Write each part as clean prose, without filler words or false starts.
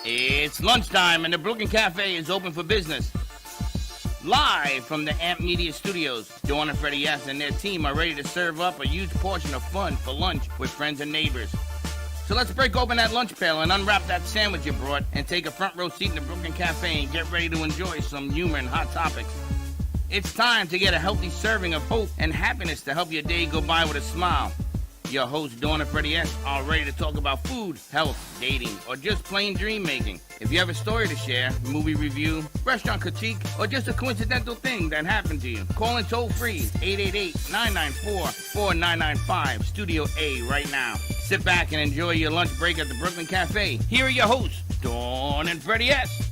It's lunchtime and the Brooklyn Cafe is open for business. Live from the Amp Media Studios, Dawn and Freddie S. and their team are ready to serve up a huge portion of fun for lunch with friends and neighbors. So let's break open that lunch pail and unwrap that sandwich you brought and take a front row seat in the Brooklyn Cafe and get ready to enjoy some humor and hot topics. It's time to get a healthy serving of hope and happiness to help your day go by with a smile. Your hosts, Dawn and Freddie S., are ready to talk about food, health, dating, or just plain dream making. If you have a story to share, movie review, restaurant critique, or just a coincidental thing that happened to you, call in toll free 888-994-4995, Studio A right now. Sit back and enjoy your lunch break at the Brooklyn Cafe. Here are your hosts, Dawn and Freddie S.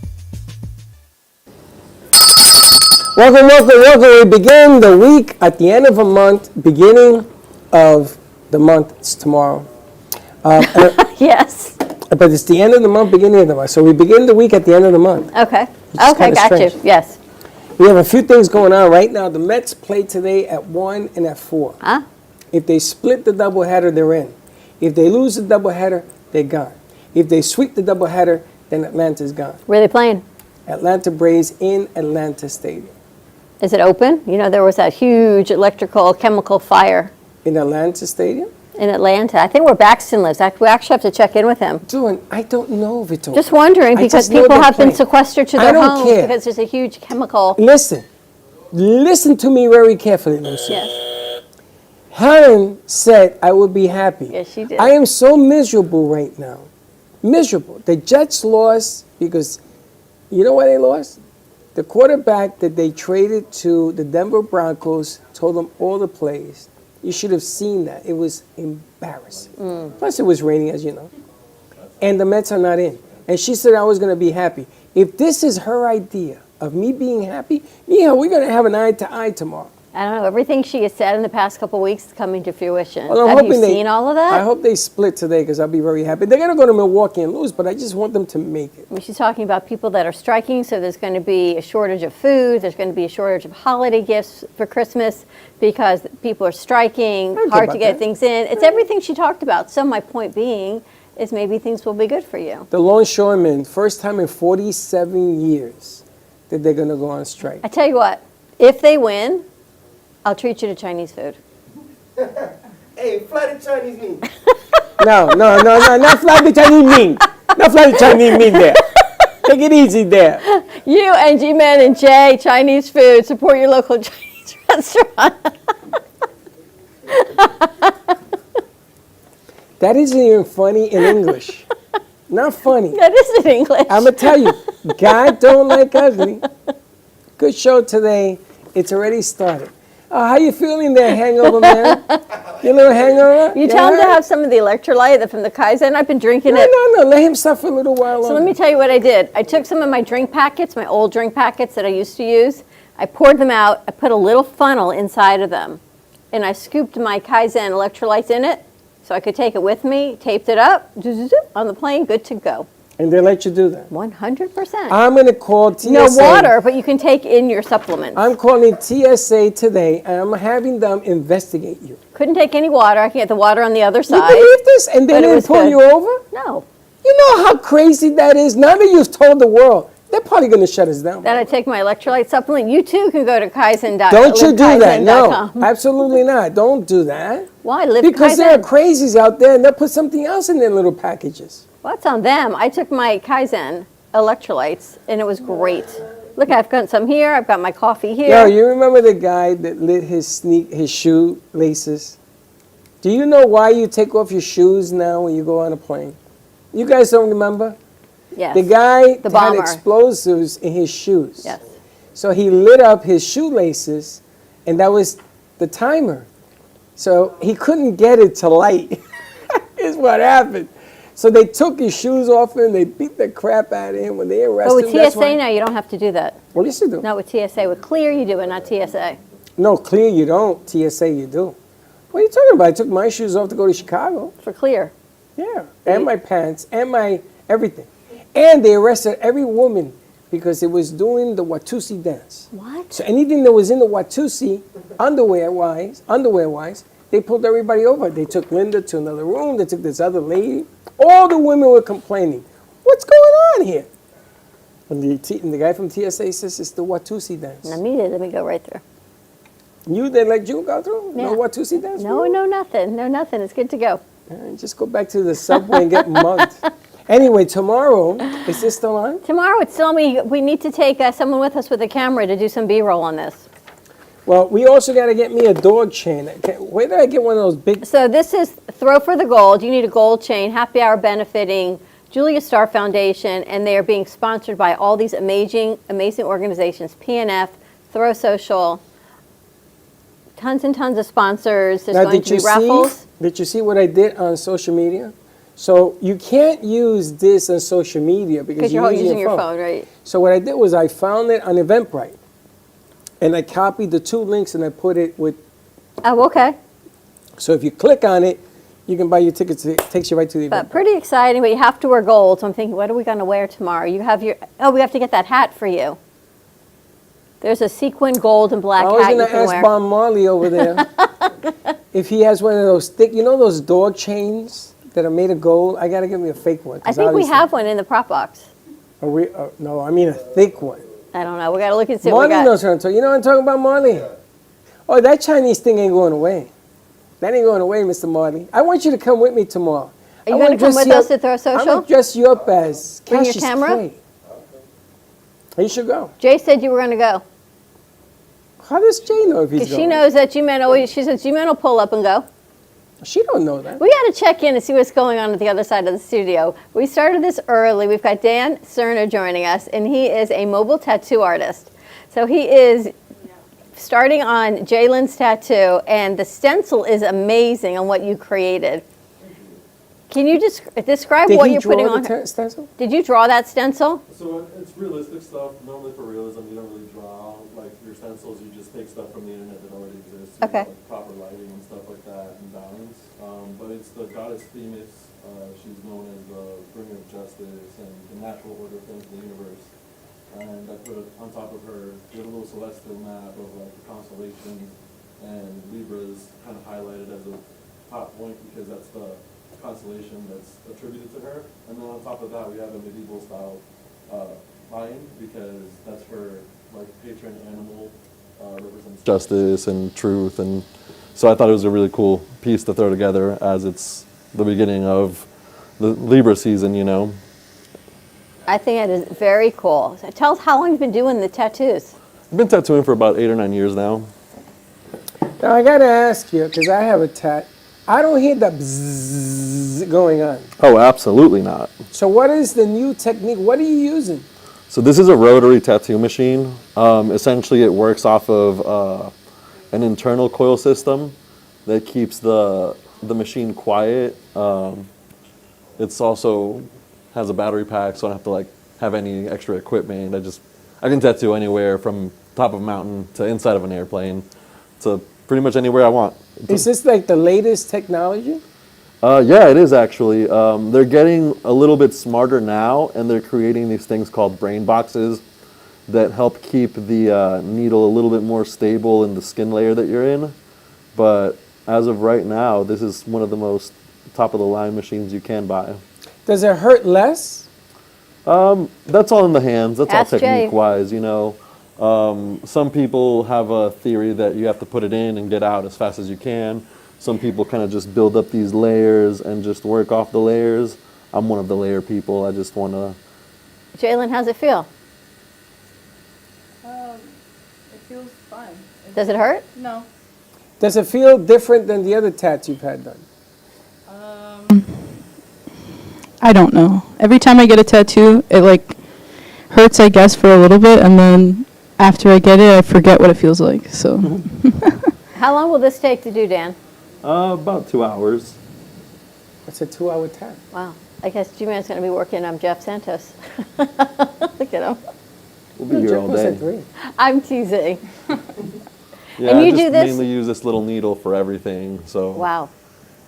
Welcome. We begin the week at the end of a month, beginning of the month. It's tomorrow. Yes. But it's the end of the month, beginning of the month. So we begin the week at the end of the month. Okay, got strange. you. Yes. We have a few things going on right now. The Mets play today at 1 and at 4. Huh? If they split the doubleheader, they're in. If they lose the doubleheader, they're gone. If they sweep the doubleheader, then Atlanta's gone. Where are they playing? Atlanta Braves in Atlanta Stadium. Is it open? You know, there was that huge electrical chemical fire In Atlanta Stadium? in Atlanta. I think where Baxton lives. We actually have to check in with him. Dawn, I don't know if it's open. Just wondering, I because just know people they're have been playing. sequestered to I their don't homes care. because there's a huge chemical. Listen to me very carefully, Lucy. Yes. Helen said I would be happy. Yes, she did. I am so miserable right now. Miserable. The Jets lost because, you know why they lost? The quarterback that they traded to the Denver Broncos told them all the plays. You should have seen that. It was embarrassing. Plus, it was raining, as you know. And the Mets are not in. And she said I was going to be happy. If this is her idea of me being happy, yeah, we're going to have an eye-to-eye tomorrow. I don't know. Everything she has said in the past couple of weeks is coming to fruition. Well, I'm have you hoping seen all of that? I hope they split today because I'll be very happy. They're going to go to Milwaukee and lose, but I just want them to make it. I mean, she's talking about people that are striking, so there's going to be a shortage of food. There's going to be a shortage of holiday gifts for Christmas because people are striking, hard to get things in. It's everything she talked about. So my point being is maybe things will be good for you. The longshoremen, first time in 47 years that they're going to go on strike. I tell you what, if they win, I'll treat you to Chinese food. Hey, fly the Chinese meat. No, not fly the Chinese meat. Not fly the Chinese meat there. Take it easy there. You and G-Man and Jay, Chinese food, support your local Chinese restaurant. That isn't even funny in English. Not funny. That is in English. I'm going to tell you, God don't like ugly. Good show today. It's already started. How you feeling there, hangover man? You little hangover? You tell him to have some of the electrolyte from the Kaizen. I've been drinking it. No. Let him suffer a little while longer. So let me tell you what I did. I took some of my drink packets, my old drink packets that I used to use. I poured them out. I put a little funnel inside of them. And I scooped my Kaizen electrolytes in it so I could take it with me, taped it up, on the plane, good to go. And they let you do that? 100%. I'm going to call TSA. No water, but you can take in your supplements. I'm calling TSA today, and I'm having them investigate you. Couldn't take any water. I can get the water on the other You side. believe this? And they didn't pull you over? No. You know how crazy that is? Now that you've told the world, they're probably going to shut us down. Then I take my electrolyte supplement. You too can go to Kaizen.com. Don't you do that. No, absolutely not. Don't do that. Why? Live Because Kaizen. there are crazies out there, and they'll put something else in their little packages. Well, that's on them. I took my Kaizen electrolytes, and it was great. Look, I've got some here. I've got my coffee here. Yo, you remember the guy that lit his shoe laces? Do you know why you take off your shoes now when you go on a plane? You guys don't remember? Yes. The guy had bomber. explosives in his shoes. Yes. So he lit up his shoelaces, and that was the timer. So he couldn't get it to light, is what happened. So they took his shoes off him, they beat the crap out of him when they arrested But him. with TSA now, you don't have to do that. Well, yes, you do. Not with TSA. With Clear, you do it, not TSA. No, Clear you don't. TSA you do. What are you talking about? I took my shoes off to go to Chicago. For Clear. Yeah, and my pants, and my everything. And they arrested every woman because it was doing the Watusi dance. What? So anything that was in the Watusi, underwear-wise, they pulled everybody over. They took Linda to another room. They took this other lady. All the women were complaining. What's going on here. And the guy from TSA says it's the Watusi dance. Let me go right through. They let you go through? Yeah. No Watusi dance? No, nothing. No, nothing. It's good to go. Just go back to the subway and get mugged. Anyway, tomorrow, is this still on? Tomorrow, it's still we need to take someone with us with a camera to do some B-roll on this. Well, we also got to get me a dog chain. Where did I get one of those big... So this is Throw for the Gold. You need a gold chain. Happy Hour benefiting Julia Starr Foundation, and they are being sponsored by all these amazing organizations, PNF, Throw Social, tons and tons of sponsors. There's going to be raffles. Did you see what I did on social media? So you can't use this on social media because you're using your phone, right? So what I did was I found it on Eventbrite, and I copied the 2 links and I put it with. Oh, okay. So if you click on it, you can buy your tickets. It takes you right to the event. But pretty exciting. But you have to wear gold. So I'm thinking, what are we going to wear tomorrow? You have your. Oh, we have to get that hat for you. There's a sequin gold and black hat you can wear. I was going to ask Bob Marley over there if he has one of those thick, those dog chains that are made of gold. I got to give me a fake one. I think we have one in the prop box. No, I mean a thick one. I don't know. We got to look and see Marley what we got. knows what I'm talking. You know what I'm talking about, Marley? Oh, that Chinese thing ain't going away. That ain't going away, Mr. Marley. I want you to come with me tomorrow. Are you going to come with us to Throw Social? I'm going to dress you up as Bring your Cassius camera? Clay. You should go. Jay said you were going to go. How does Jay know if he's going? Because she knows that G-Men always, she says G-Men will pull up and go. She don't know that. We got to check in and see what's going on at the other side of the studio. We started this early. We've got Dan Cerner joining us, and he is a mobile tattoo artist. So he is starting on Jalen's tattoo, and the stencil is amazing on what you created. Can you just describe what you're putting on? Stencil? Did you draw that stencil? So it's realistic stuff. Normally for realism, you don't really draw like your stencils. You just take stuff from the internet that already exists. Okay. Like proper lighting and stuff like that and balance. But it's the goddess Themis. She's known as the bringer of justice and the natural order of things in the universe. And I put on top of her, did a little celestial map of like the constellations, and Libra's kind of highlighted as a top point because that's the constellation that's attributed to her. And then on top of that, we have a medieval style lion because that's her like patron animal, represents justice and truth. And so I thought it was a really cool piece to throw together as it's the beginning of the Libra season, I think it is very cool. So tell us how long you've been doing the tattoos. I've been tattooing for about 8 or 9 years now. Now I got to ask you, because I have a tat. I don't hear the bzzz going on. Oh, absolutely not. So what is the new technique? What are you using? So this is a rotary tattoo machine. Essentially, it works off of an internal coil system that keeps the machine quiet. It's also has a battery pack, so I don't have to like have any extra equipment. I can tattoo anywhere from top of a mountain to inside of an airplane to pretty much anywhere I want. Is this like the latest technology? Yeah, it is actually. They're getting a little bit smarter now, and they're creating these things called brain boxes that help keep the needle a little bit more stable in the skin layer that you're in. But as of right now, this is one of the most top-of-the-line machines you can buy. Does it hurt less? That's all in the hands. That's Ask all Jay. technique-wise, Some people have a theory that you have to put it in and get out as fast as you can. Some people kind of just build up these layers and just work off the layers. I'm one of the layer people. I just want to... Jalen, how's it feel? It feels fine. Does it hurt? No. Does it feel different than the other tats you've had done? I don't know. Every time I get a tattoo, it like hurts, I guess, for a little bit, and then after I get it, I forget what it feels like. So. How long will this take to do, Dan? About 2 hours. It's a 2-hour tat. Wow. I guess G-Man's going to be working on Jeff Santos. Look at him. We'll be here all Jeff was at day. 3. I'm teasing. Yeah, And you I do just this- mainly use this little needle for everything. So Wow.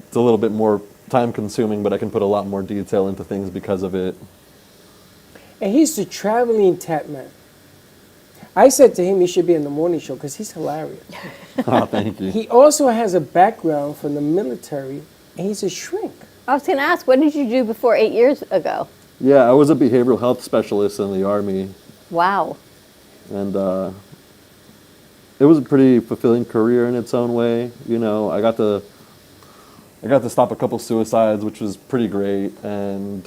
it's a little bit more time-consuming, but I can put a lot more detail into things because of it. And he's the traveling tat man. I said to him he should be in the morning show because he's hilarious. Oh, thank you. He also has a background from the military, and he's a shrink. I was going to ask, what did you do before 8 years ago? Yeah, I was a behavioral health specialist in the Army, Wow. and it was a pretty fulfilling career in its own way. You know, I got to stop a couple suicides, which was pretty great, and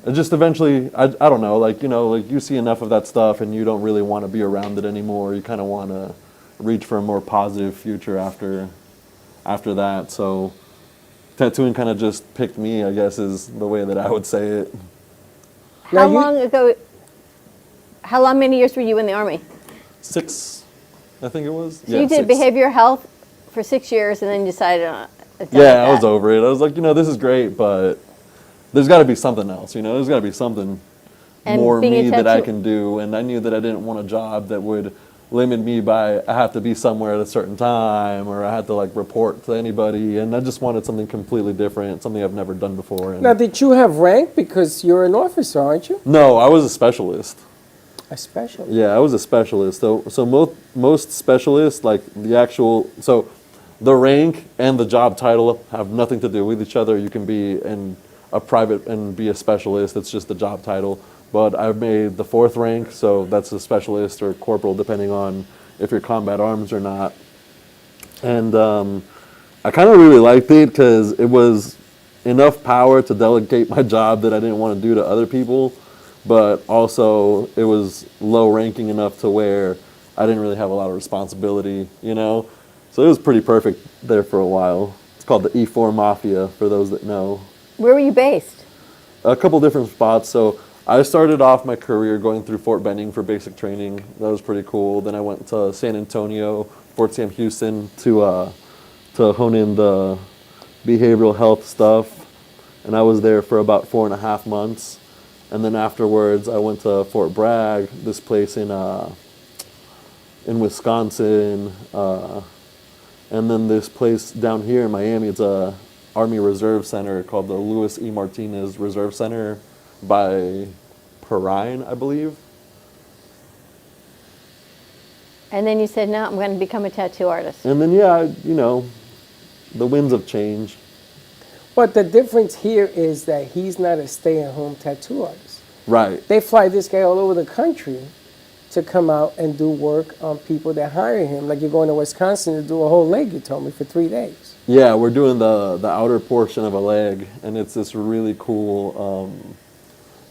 it just eventually, I don't know, like, you know, like you see enough of that stuff and you don't really want to be around it anymore. You kind of want to reach for a more positive future after that. So tattooing kind of just picked me, I guess, is the way that I would say it. How long ago, many years were you in the Army? 6, I think it was. So you did 6. behavioral health for 6 years and then you decided on Yeah, I was over it. I was like, you know, this is great, but there's got to be something else, you know? There's got to be something And more being a me that I tattoo- can do. And I knew that I didn't want a job that would limit me by I have to be somewhere at a certain time or I had to, like, report to anybody. And I just wanted something completely different, something I've never done before. And Now, did you have rank? Because you're an officer, aren't you? no, I was a specialist. A specialist. Yeah, I was a specialist. So most specialists, like so the rank and the job title have nothing to do with each other. You can be a private and be a specialist. It's just the job title. But I've made the 4th rank, so that's a specialist or corporal, depending on if you're combat arms or not. And I kind of really liked it because it was enough power to delegate my job that I didn't want to do to other people. But also it was low ranking enough to where I didn't really have a lot of responsibility, you know? So it was pretty perfect there for a while. It's called the E4 Mafia, for those that know. Where were you based? A couple different spots. So I started off my career going through Fort Benning for basic training. That was pretty cool. Then I went to San Antonio, Fort Sam Houston to hone in the behavioral health stuff. And I was there for about 4.5 months. And then afterwards, I went to Fort Bragg, this place in Wisconsin, and then this place down here in Miami. It's a Army Reserve Center called the Louis E. Martinez Reserve Center by Perrine, I believe. And then you said, no, I'm going to become a tattoo artist. And then, yeah, you know, the winds of change. But the difference here is that he's not a stay-at-home tattoo artist. Right. They fly this guy all over the country to come out and do work on people that hire him. Like you're going to Wisconsin to do a whole leg, you told me, for 3 days. Yeah, we're doing the outer portion of a leg, and it's this really cool,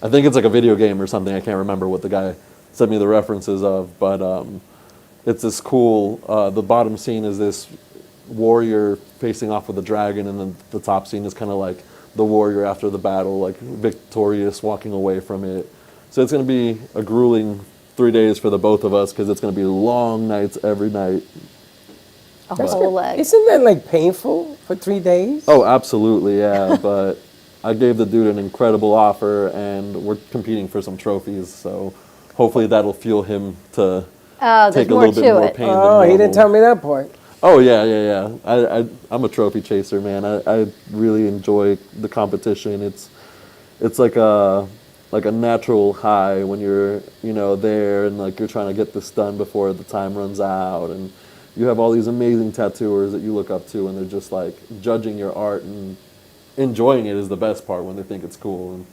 I think it's like a video game or something. I can't remember what the guy sent me the references of, but it's this cool, the bottom scene is this warrior facing off with a dragon, and then the top scene is kind of like the warrior after the battle, like victorious, walking away from it. So it's going to be a grueling 3 days for the both of us because it's going to be long nights every night. A whole leg. Isn't that like painful for 3 days? Oh, absolutely, yeah. But I gave the dude an incredible offer, and we're competing for some trophies. So hopefully that'll fuel him to take a more little bit to more it. pain than Oh, he normal. didn't tell me that part. Oh yeah. I'm a trophy chaser, man. I really enjoy the competition. It's like a natural high when you're there and like you're trying to get this done before the time runs out, and you have all these amazing tattooers that you look up to, and they're just like judging your art and enjoying it is the best part when they think it's cool. And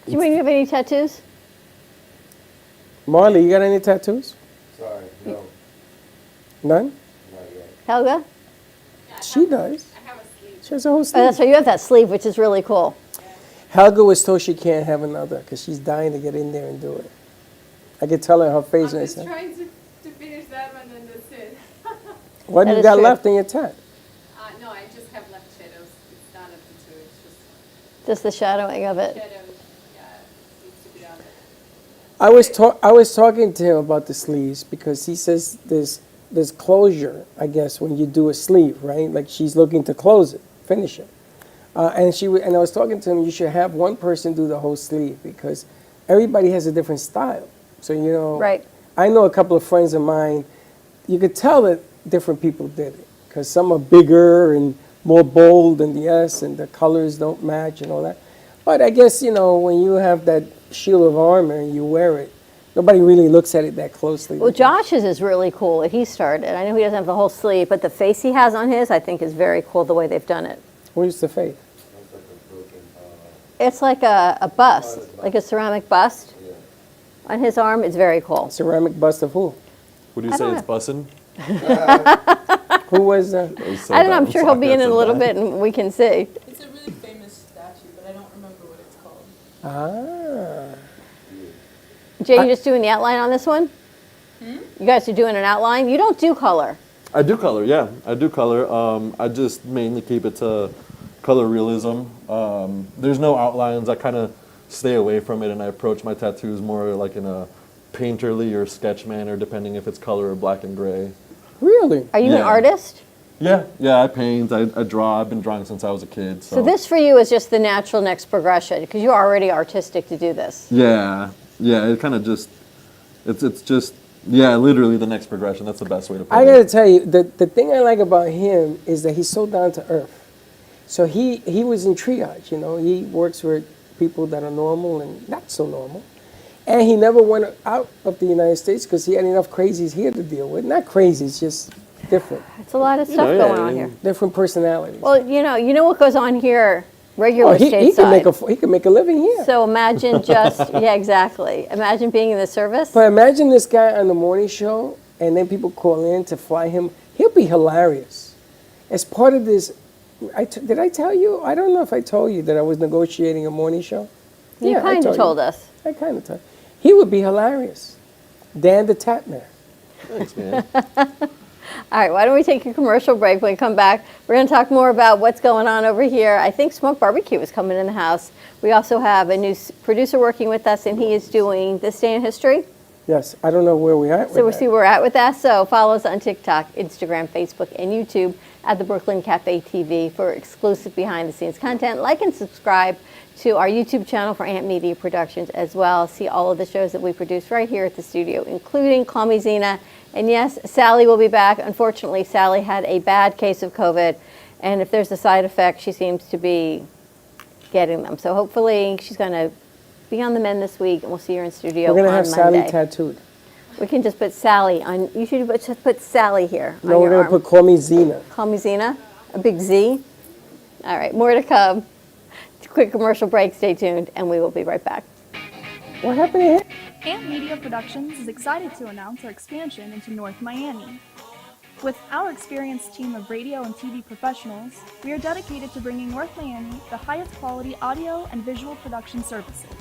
Do you have any tattoos? Marley, you got any tattoos? Sorry, no, None? not yet. Helga? She does. I have a sleeve. She has a whole Oh, sleeve. that's right. You have that sleeve, which is really cool. Helga was told she can't have another because she's dying to get in there and do it. I could tell her her face I'm when I just said, trying to finish that one and that's it. what do That you is got true. left in your tat? No, I just have left shadows. It's not a tattoo, it's just Just the shadowing of it. shadows. Yeah, needs to be done. I was talking to him about the sleeves because he says there's closure, I guess, when you do a sleeve, right? Like she's looking to close it, finish it. And I was talking to him, you should have one person do the whole sleeve because everybody has a different style. So, Right. I know a couple of friends of mine, you could tell that different people did it because some are bigger and more bold than the S and the colors don't match and all that. But I guess, when you have that shield of armor and you wear it, nobody really looks at it that closely. Well, Josh's is really cool what he started. I know he doesn't have the whole sleeve, but the face he has on his, I think, is very cool the way they've done it. Where's the face? Looks like a broken It's like a bust, like a ceramic bust on his arm. It's very cool. Ceramic bust of who? Would you I say don't it's bussin'? Who was that? I don't know. I'm sure he'll be in it a little bit, and we can see. It's a really famous statue, but I don't remember what it's called. Ah. Jay, you just doing the outline on this one? You guys are doing an outline? You don't do color. I do color, yeah. I do color. I just mainly keep it to color realism. There's no outlines. I kind of stay away from it, and I approach my tattoos more like in a painterly or sketch manner, depending if it's color or black and gray. Really? Are you an Yeah. artist? Yeah, I paint, I draw. I've been drawing since I was a kid. So this for you is just the natural next progression because you're already artistic to do this. Yeah, it kind of just, it's just, yeah, literally the next progression. That's the best way to put I it. gotta tell you, the thing I like about him is that he's so down to earth. So he was in triage, you know. He works with people that are normal and not so normal. And he never went out of the United States because he had enough crazies here to deal with. Not crazies, just different. It's a lot of stuff going on here. Different personalities. Well, you know what goes on here regular he stateside. can make a living here. So imagine just, yeah, exactly. Imagine being in the service. But imagine this guy on the morning show, and then people call in to fly him. He'll be hilarious. As part of this, did I tell you? I don't know if I told you that I was negotiating a morning show. You Yeah, I kind of told you. us. I kind of told you. He would be hilarious. Dan the Tap Man. Thanks, man. All right, why don't we take a commercial break? When we come back, we're going to talk more about what's going on over here. I think Smoke Barbecue is coming in the house. We also have a new producer working with us, and he is doing This Day in History. Yes, I don't know where we are. So we'll see where we're at with that. So follow us on TikTok, Instagram, Facebook, and YouTube at the Brooklyn Cafe TV for exclusive behind-the-scenes content. Like and subscribe to our YouTube channel for Amp Media Productions as well. See all of the shows that we produce right here at the studio, including Call Me Zena. And yes, Sally will be back. Unfortunately, Sally had a bad case of COVID, and if there's a side effect, she seems to be getting them. So hopefully she's going to be on the mend this week, and we'll see her in studio on We're going to have Monday. Sally tattooed. We can just put Sally on. You should just put Sally here. No, on we're your going to arm. put Call Me Zena. Call Me Zena, a big Z. All right, more to come. Quick commercial break. Stay tuned, and we will be right back. What happened here? Amp Media Productions is excited to announce our expansion into North Miami. With our experienced team of radio and TV professionals, we are dedicated to bringing North Miami the highest quality audio and visual production services.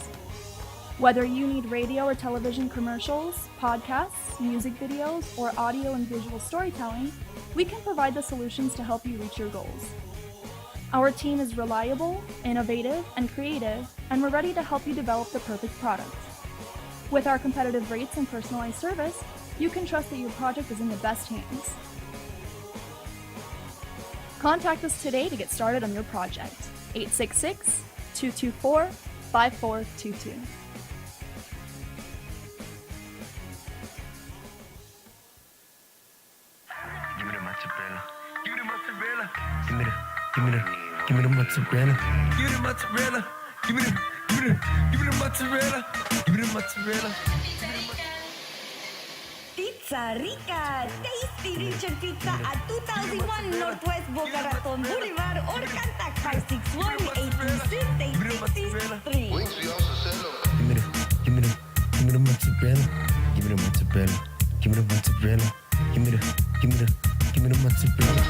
Whether you need radio or television commercials, podcasts, music videos, or audio and visual storytelling, we can provide the solutions to help you reach your goals. Our team is reliable, innovative, and creative, and we're ready to help you develop the perfect product. With our competitive rates and personalized service, you can trust that your project is in the best hands. Contact us today to get started on your project. 866-224-5422. Give me the mozzarella. Give me the mozzarella. Give me the mozzarella. Give me the mozzarella. Give me the mozzarella. Give me the mozzarella. Pizza Rica, tasty Richard Pizza at 2001 Northwest Boca Raton Boulevard or contact 561-826-8663. Give me the mozzarella. Give me the mozzarella. Give me the mozzarella. Give me the mozzarella.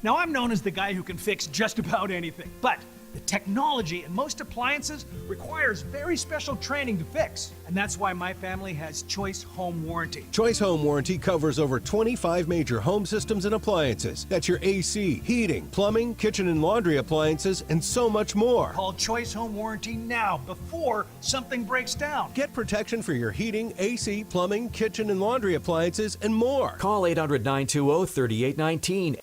Now, I'm known as the guy who can fix just about anything, but the technology in most appliances requires very special training to fix. And that's why my family has Choice Home Warranty. Choice Home Warranty covers over 25 major home systems and appliances. That's your AC, heating, plumbing, kitchen and laundry appliances, and so much more. Call Choice Home Warranty now before something breaks down. Get protection for your heating, AC, plumbing, kitchen and laundry appliances, and more. Call 800-920-3819.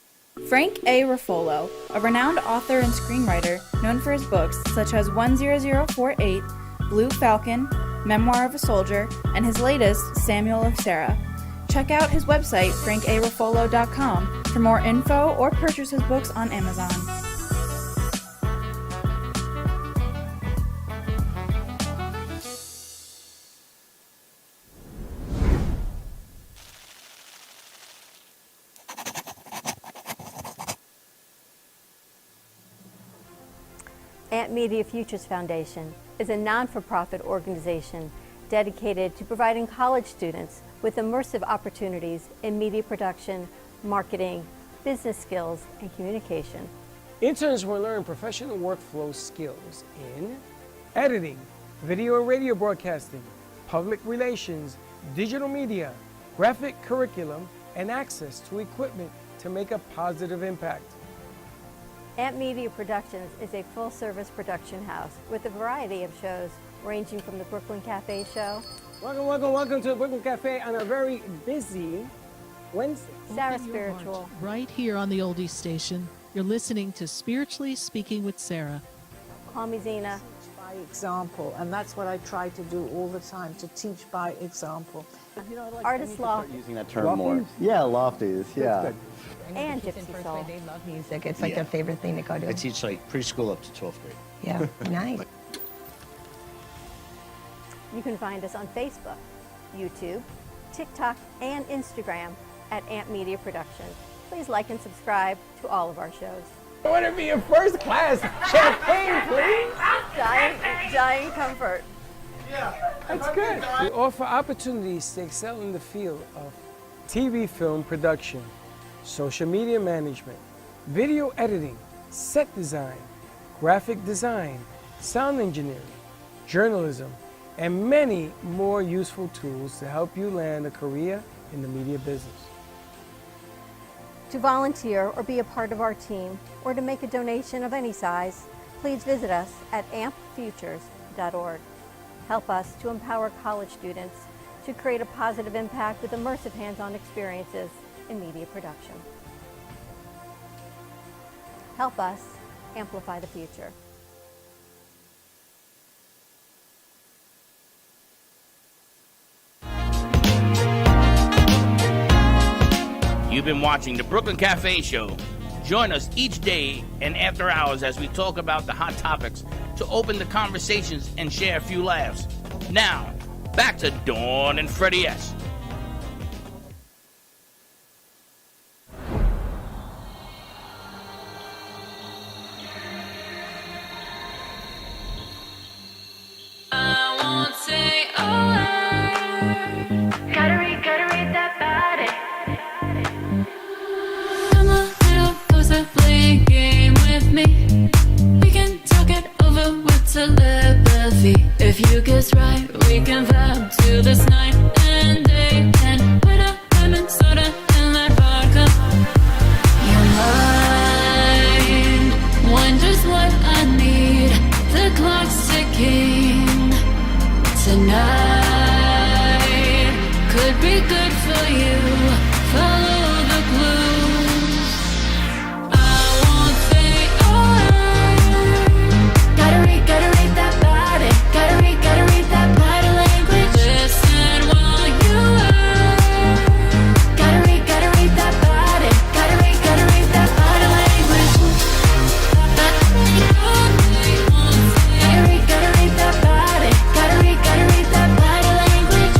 Frank A. Ruffolo, a renowned author and screenwriter known for his books such as 10048, Blue Falcon, Memoir of a Soldier, and his latest, Samuel of Sarah. Check out his website, frankaruffolo.com, for more info or purchase his books on Amazon. Ant Media Futures Foundation is a non-for-profit organization dedicated to providing college students with immersive opportunities in media production, marketing, business skills, and communication. Interns will learn professional workflow skills in editing, video and radio broadcasting, public relations, digital media, graphic curriculum, and access to equipment to make a positive impact. Ant Media Productions is a full-service production house with a variety of shows ranging from the Brooklyn Cafe show. Welcome to the Brooklyn Cafe on a very busy Wednesday. Sarah Spiritual. Right here on the Oldies station, you're listening to Spiritually Speaking with Sarah. Call me Zena. By example, and that's what I try to do all the time, to teach by example. You know, Artist Law. Using that term more. Yeah, lofties, yeah. And Gypsy Soul. They love music. It's like their favorite thing to go to. I teach like preschool up to 12th grade. Yeah, nice. You can find us on Facebook, YouTube, TikTok, and Instagram at Ant Media Productions. Please like and subscribe to all of our shows. I want to be in first class. Champagne, please. Dying comfort. That's good. We offer opportunities to excel in the field of TV film production, social media management, video editing, set design, graphic design, sound engineering, journalism, and many more useful tools to help you land a career in the media business. To volunteer or be a part of our team, or to make a donation of any size, please visit us at ampfutures.org. Help us to empower college students to create a positive impact with immersive hands-on experiences in media production. Help us amplify the future. You've been watching the Brooklyn Cafe Show. Join us each day and after hours as we talk about the hot topics to open the conversations and share a few laughs. Now, back to Dawn and Freddie S. I won't say a word. Gotta read that body. Come a little closer, play a game with me. We can talk it over with telepathy. If you guess right, we can vibe to this night and day. And put a lemon soda in that vodka. Your mind wonders what I need. The clock's ticking. Tonight could be good for you. Follow the clues. I won't say a word. Gotta read that body. Gotta read that body language. Listen while you work. Gotta read that body. Gotta read that body language. Gotta read that body. Gotta read that body language.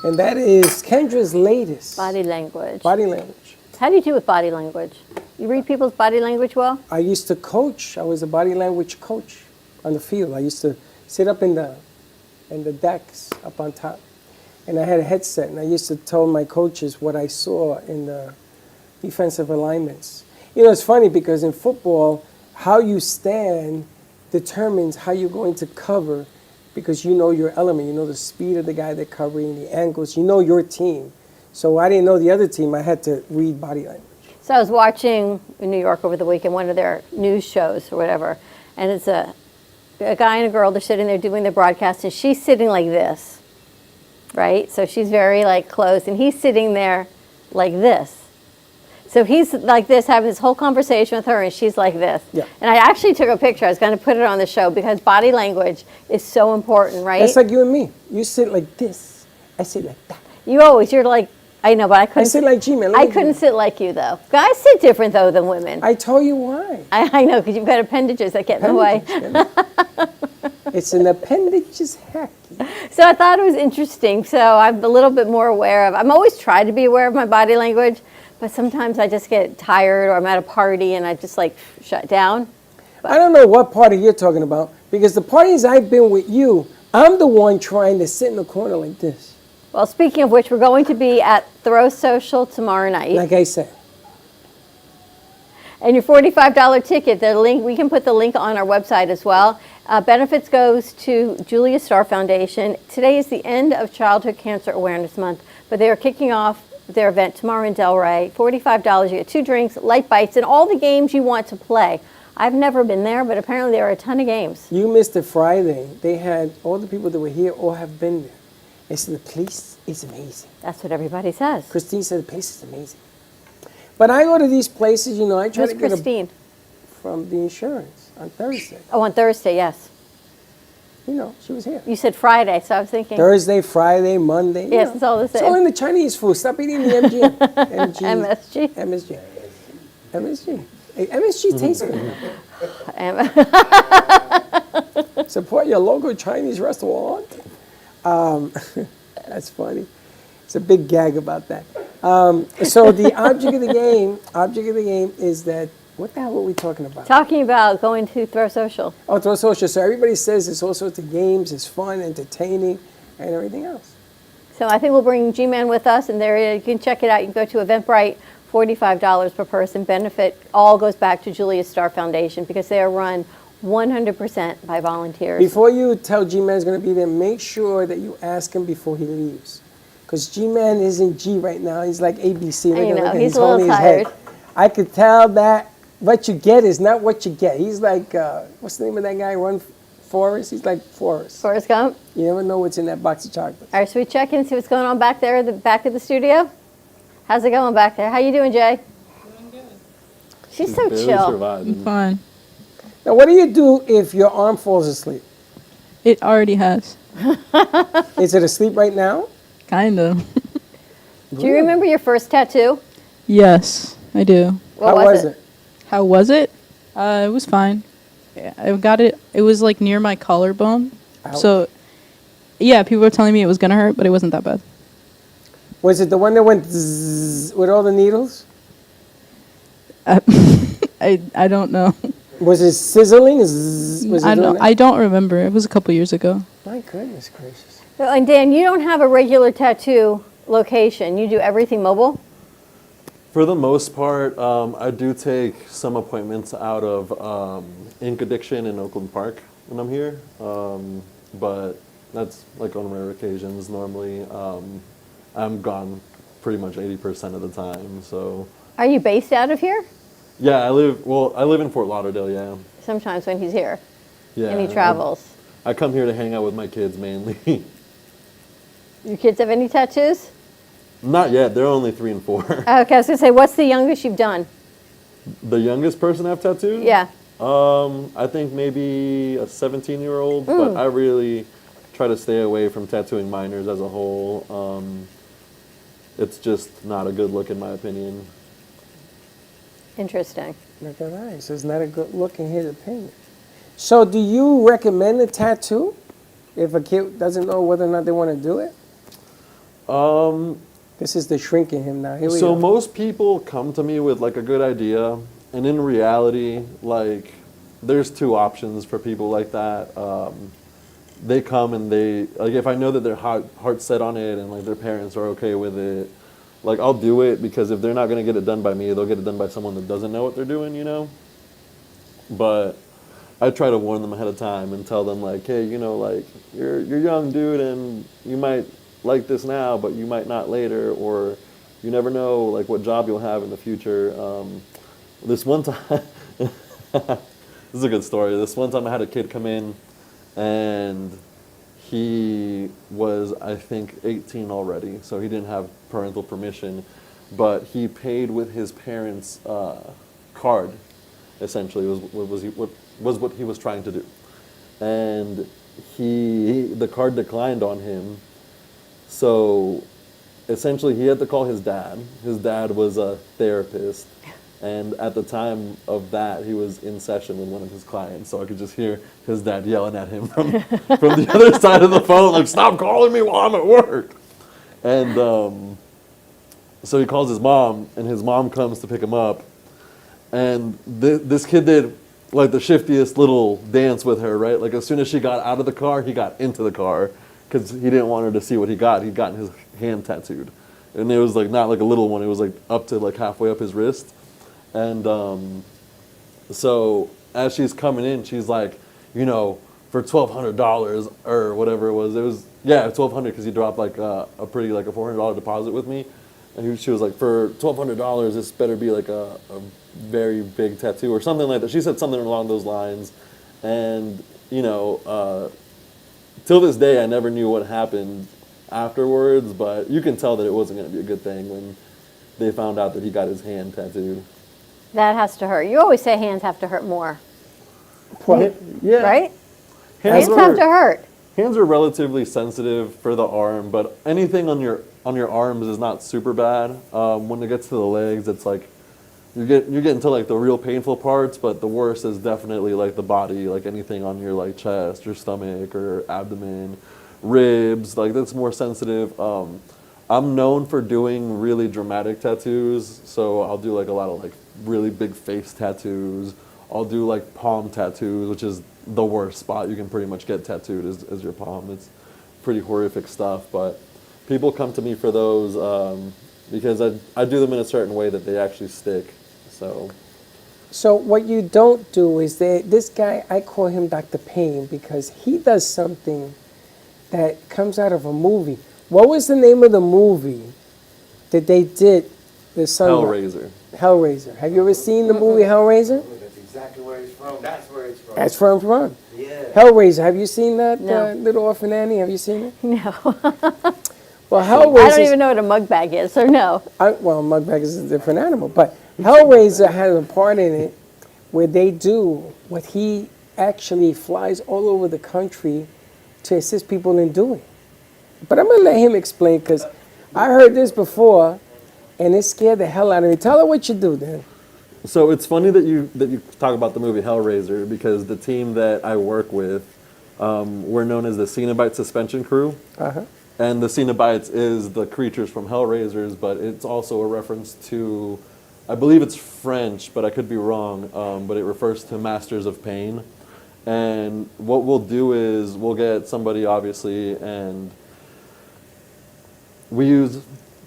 And that is Kendra's latest. Body language. Body language. How do you do with body language? You read people's body language well? I used to coach. I was a body language coach on the field. I used to sit up in the decks up on top. And I had a headset, and I used to tell my coaches what I saw in the defensive alignments. You know, it's funny because in football, how you stand determines how you're going to cover, because you know your element. You know the speed of the guy they're covering, the angles. You know your team. So I didn't know the other team. I had to read body language. So I was watching in New York over the weekend one of their news shows or whatever, and it's a guy and a girl. They're sitting there doing their broadcast, and she's sitting like this, right? So she's very like close, and he's sitting there like this. So he's like this, having this whole conversation with her, and she's like this. Yeah. And I actually took a picture. I was going to put it on the show because body language is so important, right? That's like you and me. You sit like this. I sit like that. You're like, I know, but I couldn't. I sit like G-Man. I couldn't sit like you, though. Guys sit different, though, than women. I told you why. I know, because you've got appendages that get in the way. It's an appendage's hack. So I thought it was interesting. So I'm a little bit more aware of, I'm always trying to be aware of my body language, but sometimes I just get tired, or I'm at a party and I just like shut down. I don't know what party you're talking about, because the parties I've been with you, I'm the one trying to sit in the corner like this. Well, speaking of which, we're going to be at Throw Social tomorrow night. Like I said. And your $45 ticket, the link, we can put the link on our website as well. Benefits goes to Julia Starr Foundation. Today is the end of Childhood Cancer Awareness Month, but they are kicking off their event tomorrow in Delray. $45, you get 2 drinks, light bites, and all the games you want to play. I've never been there, but apparently there are a ton of games. You missed it Friday. They had, all the people that were here all have been there. They said the place is amazing. That's what everybody says. Christine said the place is amazing. But I go to these places, you know, I try Who's to get Christine? From the insurance on Thursday. Oh, on Thursday, yes. You know, she was here. You said Friday, so I was thinking. Thursday, Friday, Monday. Yes, know. it's all the same. It's all in the Chinese food. Stop eating the MG. MSG. MSG. MSG. Hey, MSG tastes good. Support your local Chinese restaurant. That's funny. It's a big gag about that. So the object of the game is that, what the hell were we talking about? Talking about going to Throw Social. Oh, Throw Social. So everybody says it's all sorts of games, it's fun, entertaining, and everything else. So I think we'll bring G-Man with us, and there you can check it out. You can go to Eventbrite, $45 per person. Benefit all goes back to Julia Starr Foundation because they are run 100% by volunteers. Before you tell G-Man's going to be there, make sure that you ask him before he leaves. Because G-Man isn't G right now. He's like ABC. I know, he's a little tired. I could tell that what you get is not what you get. He's like, what's the name of that guy? Forrest? He's like Forrest. Forrest Gump? You never know what's in that box of chocolates. All right, so we check in and see what's going on back there, the back of the studio. How's it going back there? How you doing, Jay? Doing good. She's so chill. I'm fine. Now, what do you do if your arm falls asleep? It already has. Is it asleep right now? Kind of. Do you remember your first tattoo? Yes, I do. What was it? How was it? It was fine. Yeah, I got it. It was like near my collarbone. Ouch. So, yeah, people were telling me it was going to hurt, but it wasn't that bad. Was it the one that went zzz with all the needles? I don't know. Was it sizzling? Zzz, was it I don't remember. It was a couple years ago. My goodness gracious. So, and Dan, you don't have a regular tattoo location. You do everything mobile? For the most part, I do take some appointments out of Ink Addiction in Oakland Park when I'm here, but that's like on rare occasions. Normally, I'm gone pretty much 80% of the time. So. Are you based out of here? Yeah, I live in Fort Lauderdale. Yeah. Sometimes when he's here. Yeah. And he travels. I come here to hang out with my kids mainly. Your kids have any tattoos? Not yet. They're only 3 and 4. Okay, I was gonna say, what's the youngest you've done? The youngest person I've tattooed? Yeah. I think maybe a 17-year-old, but I really try to stay away from tattooing minors as a whole. It's just not a good look in my opinion. Interesting. Look at that. So it's not a good look in his opinion. So do you recommend a tattoo if a kid doesn't know whether or not they want to do it? This is the shrink in him now. Here we So go. most people come to me with like a good idea, and in reality, like there's two options for people like that. They come and they like if I know that their heart's set on it and like their parents are okay with it, like I'll do it because if they're not gonna get it done by me, they'll get it done by someone that doesn't know what they're doing, you know. But I try to warn them ahead of time and tell them like, hey, you know, like you're young, dude, and you might like this now, but you might not later, or you never know like what job you'll have in the future. This one time, this is a good story. This one time I had a kid come in, and he was, I think, 18 already, so he didn't have parental permission, but he paid with his parents' card, essentially, was what he was trying to do. And the card declined on him, so essentially he had to call his dad. His dad was a therapist, and at the time of that, he was in session with one of his clients, so I could just hear his dad yelling at him from the other side of the phone, like, stop calling me while I'm at work. And so he calls his mom, and his mom comes to pick him up, and this kid did like the shiftiest little dance with her, right? Like as soon as she got out of the car, he got into the car because he didn't want her to see what he got. He'd gotten his hand tattooed, and it was like not like a little one. It was like up to like halfway up his wrist. And so as she's coming in, she's like, you know, for $1,200 or whatever it was $1,200 because he dropped like a $400 deposit with me, and she was like, for $1,200, this better be like a very big tattoo or something like that. She said something along those lines, and you know, till this day, I never knew what happened afterwards, but you can tell that it wasn't going to be a good thing when they found out that he got his hand tattooed. That has to hurt. You always say hands have to hurt more. Yeah. Right? Hands have to hurt. Hands are relatively sensitive for the arm, but anything on your arms is not super bad. When it gets to the legs, it's like you're getting to like the real painful parts, but the worst is definitely like the body, like anything on your like chest, your stomach, or abdomen, ribs. Like that's more sensitive. I'm known for doing really dramatic tattoos, so I'll do like a lot of like really big face tattoos. I'll do like palm tattoos, which is the worst spot you can pretty much get tattooed is your palm. It's pretty horrific stuff, but people come to me for those because I do them in a certain way that they actually stick. So what you don't do is this guy, I call him Dr. Payne because he does something that comes out of a movie. What was the name of the movie that they did? Hellraiser. Hellraiser. Have you ever seen the movie Hellraiser? That's exactly where it's from. That's where it's from. That's where I'm from. Yeah. Hellraiser. Have you seen that, No. Little Orphan Annie? Have you seen it? No. Well, Hellraiser. I don't even know what a mug bag is, so no. Well, a mug bag is a different animal, but Hellraiser has a part in it where they do what he actually flies all over the country to assist people in doing. But I'm going to let him explain because I heard this before and it scared the hell out of me. Tell her what you do, Dan. So it's funny that you talk about the movie Hellraiser because the team that I work with, we're known as the Cenobite Suspension Crew. Uh-huh. And the Cenobites is the creatures from Hellraisers, but it's also a reference to, I believe it's French, but I could be wrong, but it refers to Masters of Pain. And what we'll do is we'll get somebody, obviously, and we use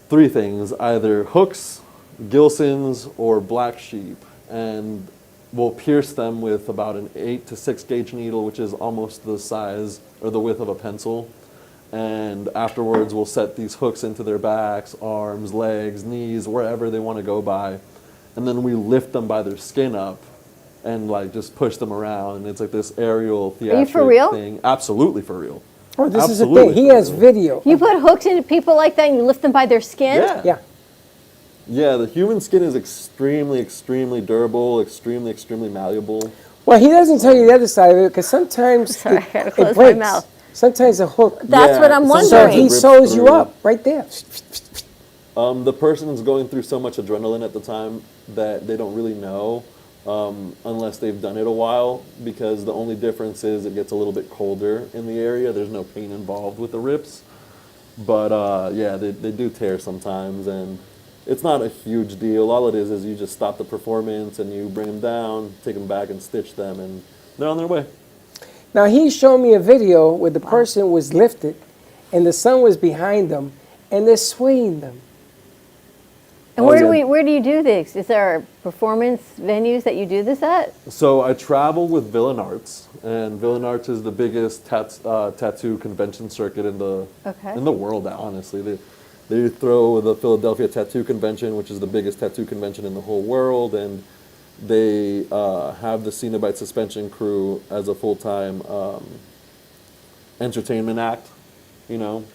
three things, either hooks, Gilsons, or black sheep. And we'll pierce them with about an 8 to 6 gauge needle, which is almost the size or the width of a pencil. And afterwards, we'll set these hooks into their backs, arms, legs, knees, wherever they want to go by. And then we lift them by their skin up and like just push them around. And it's like this aerial theatric for real? thing. Absolutely for real. Oh, this Absolutely is the thing. He has video. You put hooks into people like that and you lift them by their skin? Yeah. Yeah, the human skin is extremely, extremely durable, extremely, extremely malleable. Well, he doesn't tell you the other side of it because sometimes Sorry, I gotta close it my breaks. mouth. Sometimes a hook. That's what I'm So wondering. he sews you up right there. The person's going through so much adrenaline at the time that they don't really know unless they've done it a while, because the only difference is it gets a little bit colder in the area. There's no pain involved with the rips. But yeah, they do tear sometimes, and it's not a huge deal. All it is you just stop the performance and you bring them down, take them back and stitch them, and they're on their way. Now, he showed me a video where the person was lifted and the sun was behind them and they're swaying them. And where do you do this? Is there performance venues that you do this at? So I travel with Villain Arts, and Villain Arts is the biggest tattoo convention circuit in the world. Honestly, they throw the Philadelphia Tattoo Convention, which is the biggest tattoo convention in the whole world, and they have the Cenobite Suspension Crew as a full-time entertainment act, you know.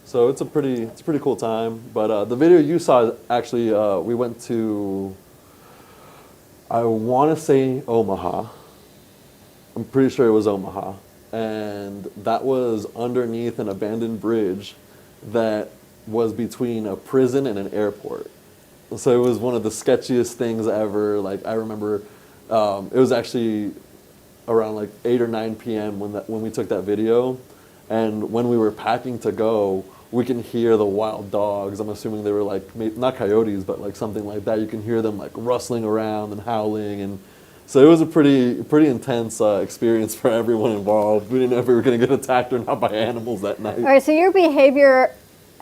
So it's a pretty cool time. But the video you saw, actually, we went to, I want to say Omaha. I'm pretty sure it was Omaha. And that was underneath an abandoned bridge that was between a prison and an airport. So it was one of the sketchiest things ever. Like, I remember it was actually around like 8 or 9 p.m. when we took that video. And when we were packing to go, we can hear the wild dogs. I'm assuming they were like, not coyotes, but like something like that. You can hear them like rustling around and howling. And so it was a pretty intense experience for everyone involved. We didn't know if we were going to get attacked or not by animals that night. All right, so you're a behavior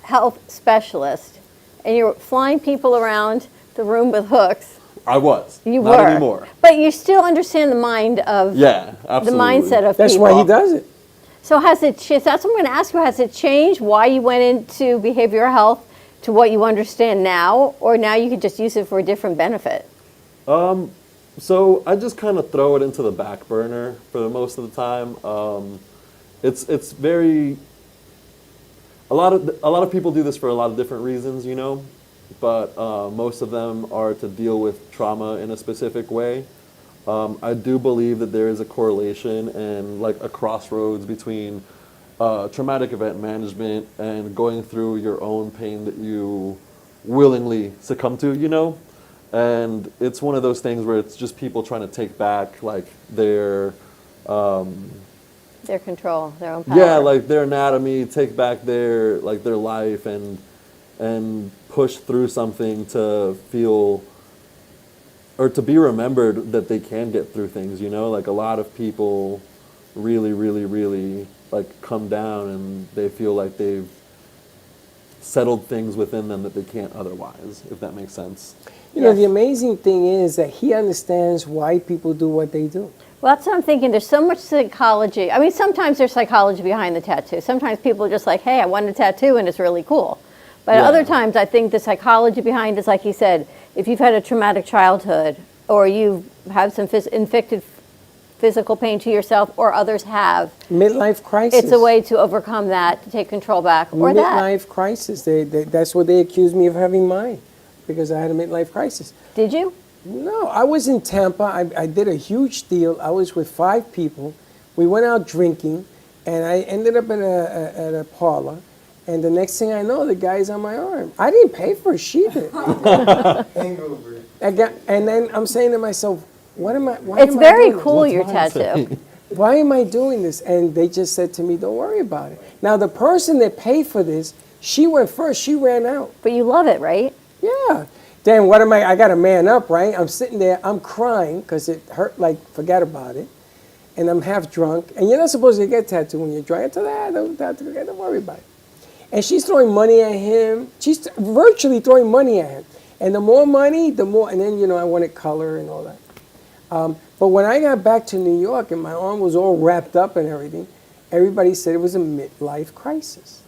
health specialist, and you're flying people around the room with hooks. I was. You not were. anymore. But you still understand the mind of Yeah, absolutely. the mindset of That's people. why he does it. So has it? That's what I'm going to ask you. Has it changed why you went into behavioral health to what you understand now, or now you could just use it for a different benefit? So I just kind of throw it into the back burner for the most of the time. It's very. A lot of people do this for a lot of different reasons, you know, but most of them are to deal with trauma in a specific way. I do believe that there is a correlation and like a crossroads between traumatic event management and going through your own pain that you willingly succumb to, you know? And it's one of those things where it's just people trying to take back like their control, their own power. Yeah, like their anatomy, take back their life and push through something to feel or to be remembered that they can get through things, you know? Like a lot of people really, really, really like come down and they feel like they've settled things within them that they can't otherwise, if that makes sense. You know, the amazing thing is that he understands why people do what they do. Well, that's what I'm thinking. There's so much psychology. I mean, sometimes there's psychology behind the tattoo. Sometimes people are just like, hey, I want a tattoo and it's really cool. But other times I think the psychology behind is, like he said, if you've had a traumatic childhood or you have some inflicted physical pain to yourself or others have. Midlife crisis. It's a way to overcome that, to take control back, or that. Midlife crisis. That's what they accused me of having mine, because I had a midlife crisis. Did you? No, I was in Tampa. I did a huge deal. I was with 5 people. We went out drinking, and I ended up at a parlor. And the next thing I know, the guy's on my arm. I didn't pay for it. She did. Hangover. And then I'm saying to myself, why It's am I very doing cool, this? your tattoo. Why am I doing this? And they just said to me, don't worry about it. Now, the person that paid for this, she went first. She ran out. But you love it, right? Yeah. Then what am I got to man up, right? I'm sitting there, I'm crying because it hurt, like, forget about it. And I'm half drunk. And you're not supposed to get tattooed when you're drunk. Don't worry about it. And she's throwing money at him. She's virtually throwing money at him. And the more money, the more, and then, I wanted color and all that. But when I got back to New York and my arm was all wrapped up and everything, everybody said it was a midlife crisis.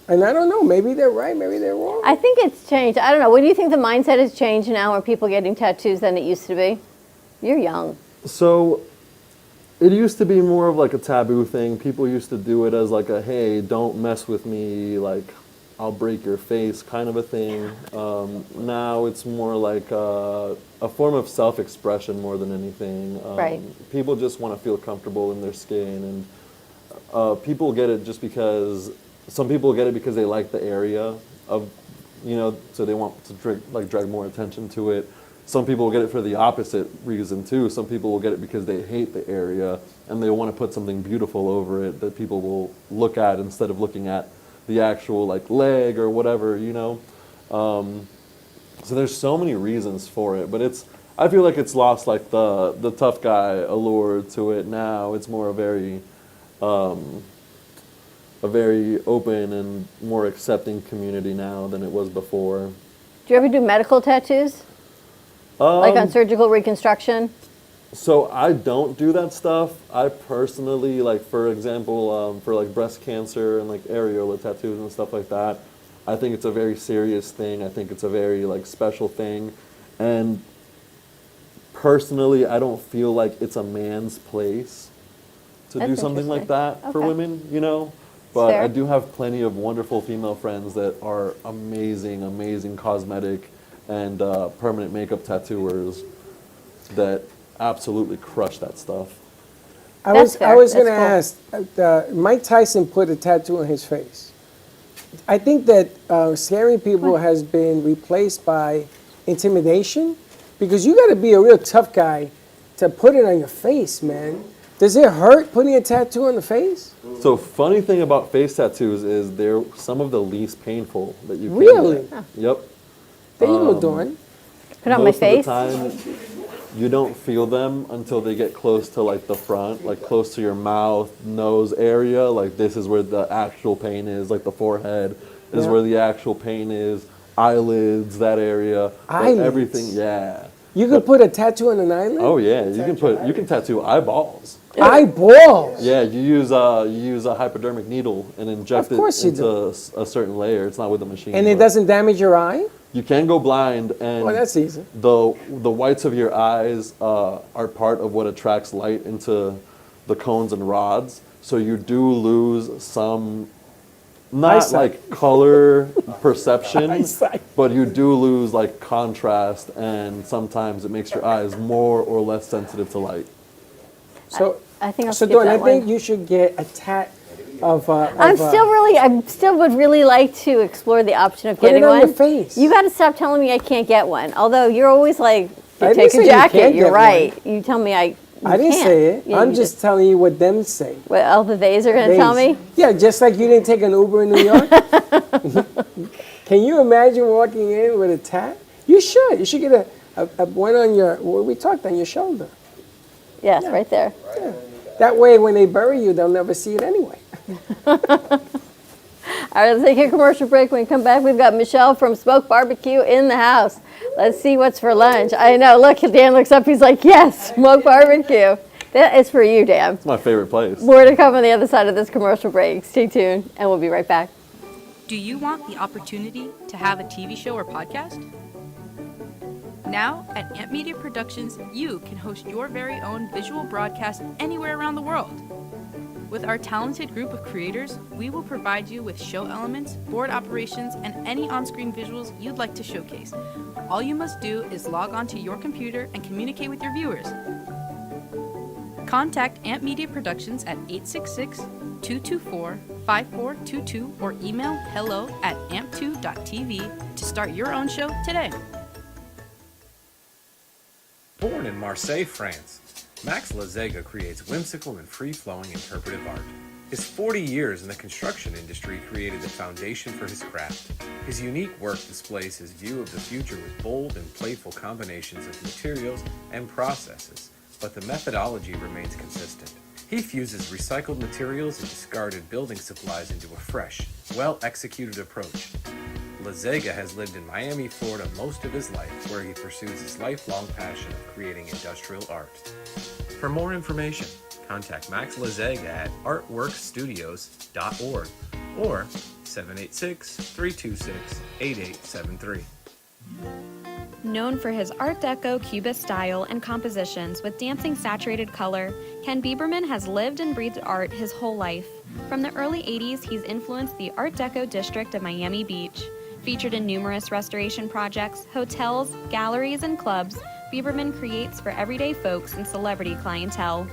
And I don't know, maybe they're right, maybe they're wrong. I think it's changed. I don't know. What do you think the mindset has changed now? Are people getting tattoos than it used to be? You're young. So it used to be more of like a taboo thing. People used to do it as like a, hey, don't mess with me, like I'll break your face kind of a thing. Now it's more like a form of self-expression more than anything. Right. People just want to feel comfortable in their skin, and people get it just because, some people get it because they like the area of, so they want to drag more attention to it. Some people will get it for the opposite reason too. Some people will get it because they hate the area and they want to put something beautiful over it that people will look at instead of looking at the actual like leg or whatever, you know. So there's so many reasons for it, but I feel like it's lost like the tough guy allure to it now. It's more a very open and more accepting community now than it was before. Do you ever do medical tattoos? Like on surgical reconstruction? So I don't do that stuff. I personally, like for example, for like breast cancer and like areola tattoos and stuff like that, I think it's a very serious thing. I think it's a very like special thing. And personally, I don't feel like it's a man's place to do something like that for women, you know? But I do have plenty of wonderful female friends that are amazing, amazing cosmetic and permanent makeup tattooers that absolutely crush that stuff. I was going to ask, Mike Tyson put a tattoo on his face. I think that scaring people has been replaced by intimidation, because you got to be a real tough guy to put it on your face, man. Does it hurt putting a tattoo on the face? So funny thing about face tattoos is they're some of the least painful that you can Really? get. Yep. There you go, Dawn. Put it on my face? Most of the time, you don't feel them until they get close to like the front, like close to your mouth, nose area. Like this is where the actual pain is, like the forehead is where the actual pain is. Eyelids, that area. Eyelids? Like everything, yeah. You could put a tattoo on an eyelid? Oh yeah, you can tattoo eyeballs. Eyeballs? Yeah, you use a hypodermic needle and inject it into a certain layer. It's not with a machine. And it doesn't damage your eye? You can go blind, and that's easy. The whites of your eyes are part of what attracts light into the cones and rods. So you do lose some, not eyesight. like color perception, but you do lose like contrast, and sometimes it makes your eyes more or less sensitive to light. So I think I'll so skip Dawn, that I think one. you should get a tat of. I still would really like to explore the option of Put it getting on one. your face. You got to stop telling me I can't get one. Although you're always like, I you didn't take say a you jacket. can't You're get right. one. You tell me I I didn't can't. say it. Yeah, I'm you just telling you what them say. What, all the theys are going to tell me? Yeah, just like you didn't take an Uber in New York. Can you imagine walking in with a tat? You should. You should get a one on your, what we talked, on your shoulder. Yes, right there. Yeah. That way, when they bury you, they'll never see it anyway. All right, let's take a commercial break. When we come back, we've got Michelle from Smoke Barbecue in the house. Let's see what's for lunch. I know. Look, Dan looks up. He's like, yes, Smoke Barbecue. That is for you, Dan. It's my favorite place. More to come on the other side of this commercial break. Stay tuned, and we'll be right back. Do you want the opportunity to have a TV show or podcast? Now, at Amp Media Productions, you can host your very own visual broadcast anywhere around the world. With our talented group of creators, we will provide you with show elements, board operations, and any on-screen visuals you'd like to showcase. All you must do is log onto your computer and communicate with your viewers. Contact Amp Media Productions at 866-224-5422 or email hello@amp2.tv to start your own show today. Born in Marseille, France, Max Lazega creates whimsical and free-flowing interpretive art. His 40 years in the construction industry created the foundation for his craft. His unique work displays his view of the future with bold and playful combinations of materials and processes, but the methodology remains consistent. He fuses recycled materials and discarded building supplies into a fresh, well-executed approach. Lazega has lived in Miami, Florida most of his life, where he pursues his lifelong passion of creating industrial art. For more information, contact Max Lazega at artworkstudios.org or 786-326-8873. Known for his Art Deco Cubist style and compositions with dancing saturated color, Ken Bieberman has lived and breathed art his whole life. From the early 80s, he's influenced the Art Deco district of Miami Beach. Featured in numerous restoration projects, hotels, galleries, and clubs, Bieberman creates for everyday folks and celebrity clientele.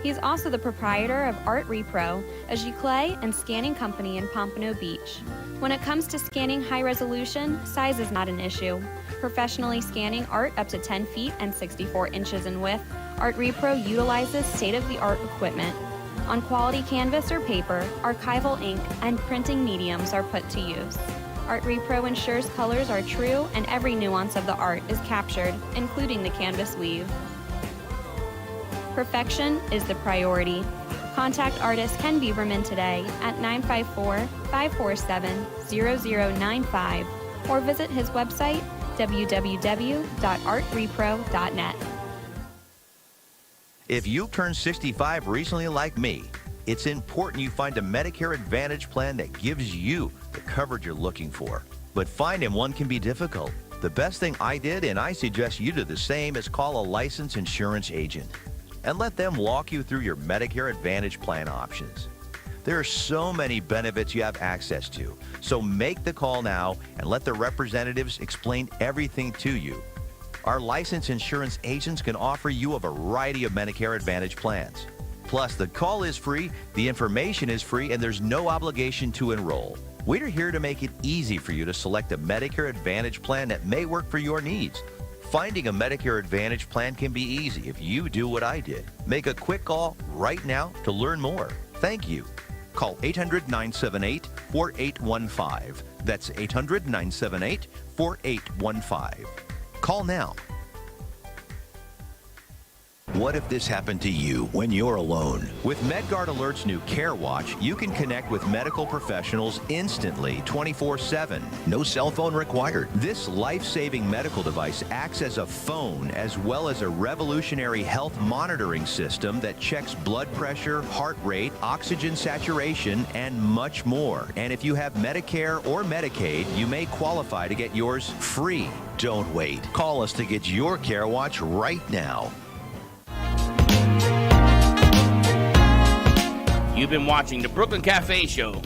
He's also the proprietor of Art Repro, a giclée and scanning company in Pompano Beach. When it comes to scanning high resolution, size is not an issue. Professionally scanning art up to 10 feet and 64 inches in width, Art Repro utilizes state-of-the-art equipment. On quality canvas or paper, archival ink and printing mediums are put to use. Art Repro ensures colors are true and every nuance of the art is captured, including the canvas weave. Perfection is the priority. Contact artist Ken Bieberman today at 954-547-0095 or visit his website www.artrepro.net. If you turned 65 recently like me, it's important you find a Medicare Advantage plan that gives you the coverage you're looking for. But finding one can be difficult. The best thing I did, and I suggest you do the same, is call a licensed insurance agent and let them walk you through your Medicare Advantage plan options. There are so many benefits you have access to, so make the call now and let the representatives explain everything to you. Our licensed insurance agents can offer you a variety of Medicare Advantage plans. Plus, the call is free, the information is free, and there's no obligation to enroll. We're here to make it easy for you to select a Medicare Advantage plan that may work for your needs. Finding a Medicare Advantage plan can be easy if you do what I did. Make a quick call right now to learn more. Thank you. Call 800-978-4815. That's 800-978-4815. Call now. What if this happened to you when you're alone? With MedGuard Alert's new Care Watch, you can connect with medical professionals instantly, 24/7. No cell phone required. This life-saving medical device acts as a phone as well as a revolutionary health monitoring system that checks blood pressure, heart rate, oxygen saturation, and much more. And if you have Medicare or Medicaid, you may qualify to get yours free. Don't wait. Call us to get your Care Watch right now. You've been watching the Brooklyn Cafe Show.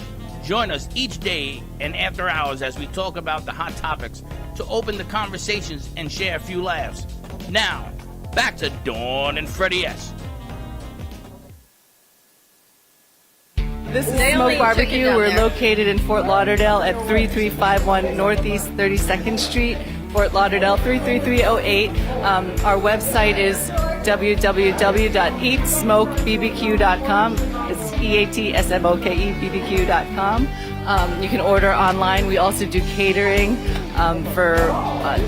Join us each day and after hours as we talk about the hot topics to open the conversations and share a few laughs. Now, back to Dawn and Freddie S. This is Smoke Barbecue. We're located in Fort Lauderdale at 3351 Northeast 32nd Street, Fort Lauderdale 33308. Our website is www.eatsmokebbq.com. It's EATSMOKEBBQ.com. You can order online. We also do catering for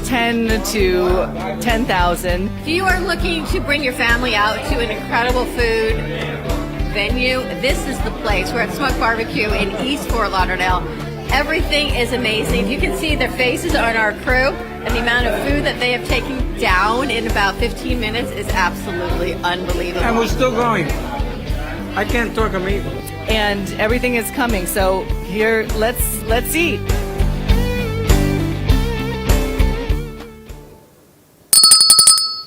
10 to 10,000. If you are looking to bring your family out to an incredible food venue, this is the place. We're at Smoke Barbecue in East Fort Lauderdale. Everything is amazing. You can see their faces on our crew, and the amount of food that they have taken down in about 15 minutes is absolutely unbelievable. And we're still going. I can't talk amazing. And everything is coming. So here, let's eat.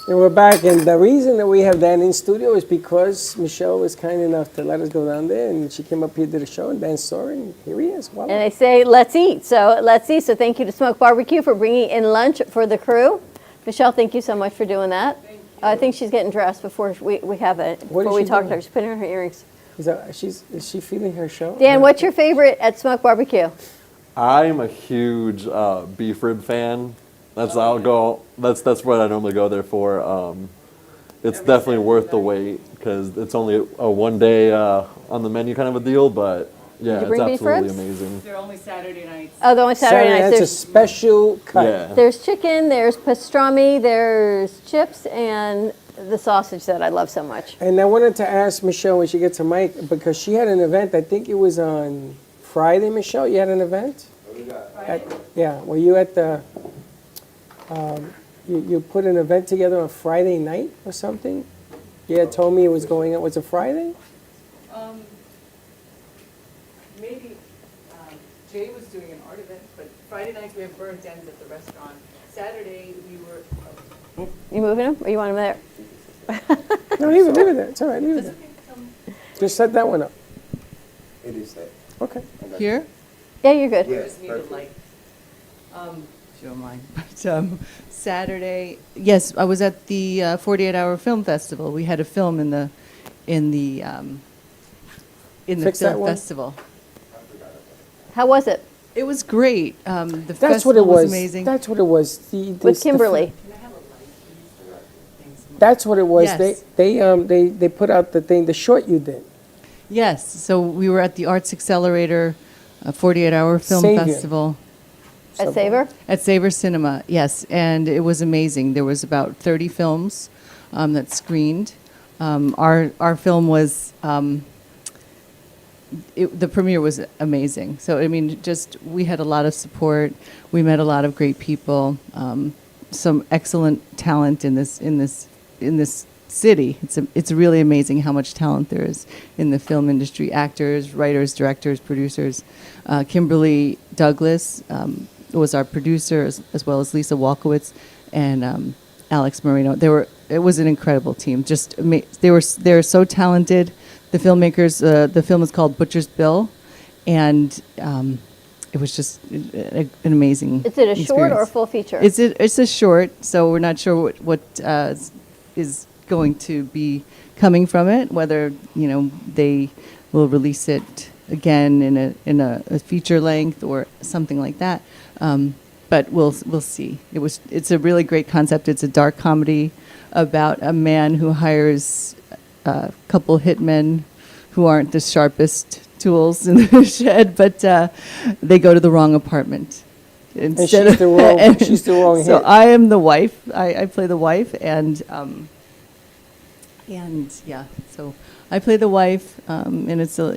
And we're back, and the reason that we have Dan in studio is because Michelle was kind enough to let us go down there, and she came up here to the show, and Dan saw her, and here he is. Voila. And they say, let's eat. So let's eat. So thank you to Smoke Barbecue for bringing in lunch for the crew. Michelle, thank you so much for doing that. I think she's getting dressed before we have it. Before we talk to her, she's putting on her earrings. Is she feeling her show? Dan, what's your favorite at Smoke Barbecue? I'm a huge beef rib fan. That's what I normally go there for. It's definitely worth the wait because it's only a one day on the menu kind of a deal, but yeah, it's absolutely amazing. They're only Saturday nights. Oh, the only Saturday nights. That's a special cut. Yeah. There's chicken, there's pastrami, there's chips, and the sausage that I love so much. And I wanted to ask Michelle when she gets a mic, because she had an event, I think it was on Friday, Michelle, you had an event? Were you at the... you put an event together on Friday night or something? You had told me it was going on. Was it Friday? Maybe Jay was doing an art event, but Friday nights we have burnt ends at the restaurant. Saturday we were... You moving him, or you want him there? No, leave it there. It's all right, leave it there. Just set that one up. It is there. Okay. Here? Yeah, you're good. Yeah, just needed light. Show mine. But Saturday, yes, I was at the 48-hour film festival. We had a film in the film festival. How was it? It was great. The That's festival what it was. amazing. That's what it was. With Kimberly. That's what it was. Yes. They put out the short you did. Yes. So we were at the Arts Accelerator 48-hour film Savior. festival. At Savor? At Savor Cinema, yes. And it was amazing. There was about 30 films that screened. Our film was, the premiere was amazing. So, I mean, we had a lot of support. We met a lot of great people, some excellent talent in this city. It's really amazing how much talent there is in the film industry. Actors, writers, directors, producers. Kimberly Douglas was our producer, as well as Lisa Walkowitz and Alex Marino. It was an incredible team. They're so talented. The filmmakers. The film is called Butcher's Bill, and it was just an amazing. Is it a short or a full feature? It's a short, so we're not sure what is going to be coming from it. Whether they will release it again in a feature length or something like that. But we'll see. It's a really great concept. It's a dark comedy about a man who hires a couple hitmen who aren't the sharpest tools in the shed, but they go to the wrong apartment. And she's the wrong So hit. I am the wife. I play the wife, and yeah, so I play the wife, and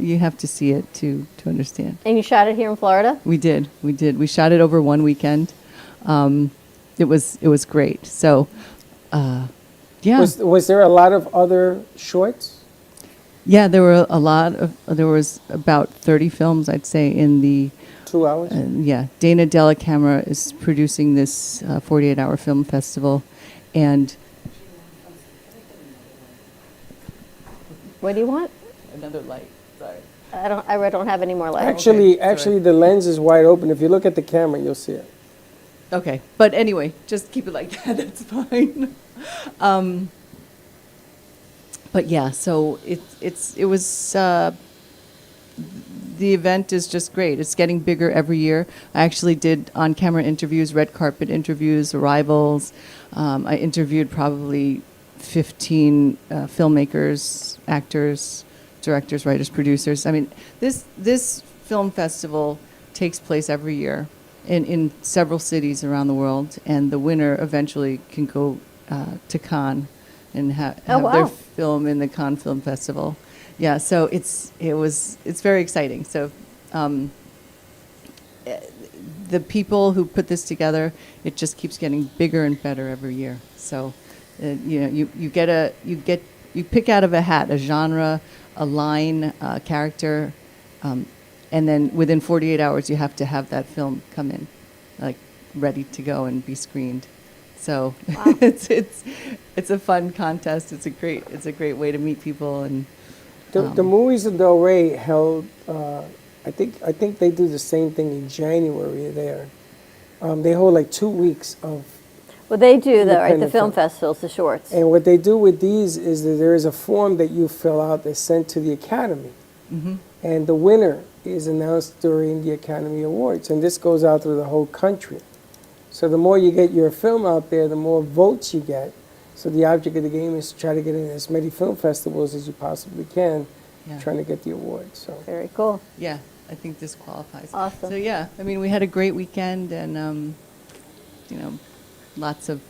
you have to see it to understand. And you shot it here in Florida? We did. We shot it over one weekend. It was great. So, yeah. Was there a lot of other shorts? Yeah, there were there was about 30 films, I'd say, in the 2 hours? Yeah. Dana Della Camera is producing this 48-hour film festival, and what do you want? Another light. Sorry. I don't have any more light. Actually, the lens is wide open. If you look at the camera, you'll see it. Okay, but anyway, just keep it like that. That's fine. But yeah, so it was the event is just great. It's getting bigger every year. I actually did on-camera interviews, red carpet interviews, arrivals. I interviewed probably 15 filmmakers, actors, directors, writers, producers. I mean, this film festival takes place every year in several cities around the world, and the winner eventually can go to Cannes and have their film in the Cannes Film Festival. Yeah, so it's very exciting. So the people who put this together, it just keeps getting bigger and better every year. So you pick out of a hat a genre, a line, a character, and then within 48 hours you have to have that film come in, like ready to go and be screened. So wow. it's a fun contest. It's a great way to meet people. And the movies of Del Rey held. I think they do the same thing in January there. They hold like 2 weeks of. Well, they do though, right? The independent film festivals, the shorts. And what they do with these is that there is a form that you fill out that's sent to the Academy. Mm-hmm. And the winner is announced during the Academy Awards. And this goes out through the whole country. So the more you get your film out there, the more votes you get. So the object of the game is to try to get in as many film festivals as you possibly can, trying to get the award. So very cool. Yeah, I think this qualifies. Awesome. So yeah, I mean, we had a great weekend, and lots of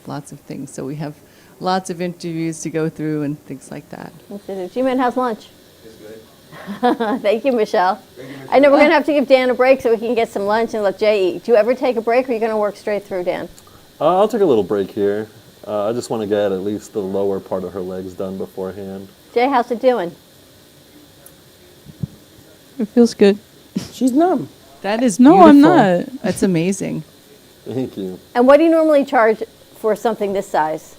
things. So we have lots of interviews to go through and things like that. G-Man, how's lunch? It's good. Thank you, Michelle. I know we're going to have to give Dan a break so we can get some lunch and let Jay eat. Do you ever take a break, or are you going to work straight through, Dan? I'll take a little break here. I just want to get at least the lower part of her legs done beforehand. Jay, how's it doing? It feels good. She's numb. That is No, I'm beautiful. not. That's amazing. Thank you. And what do you normally charge for something this size?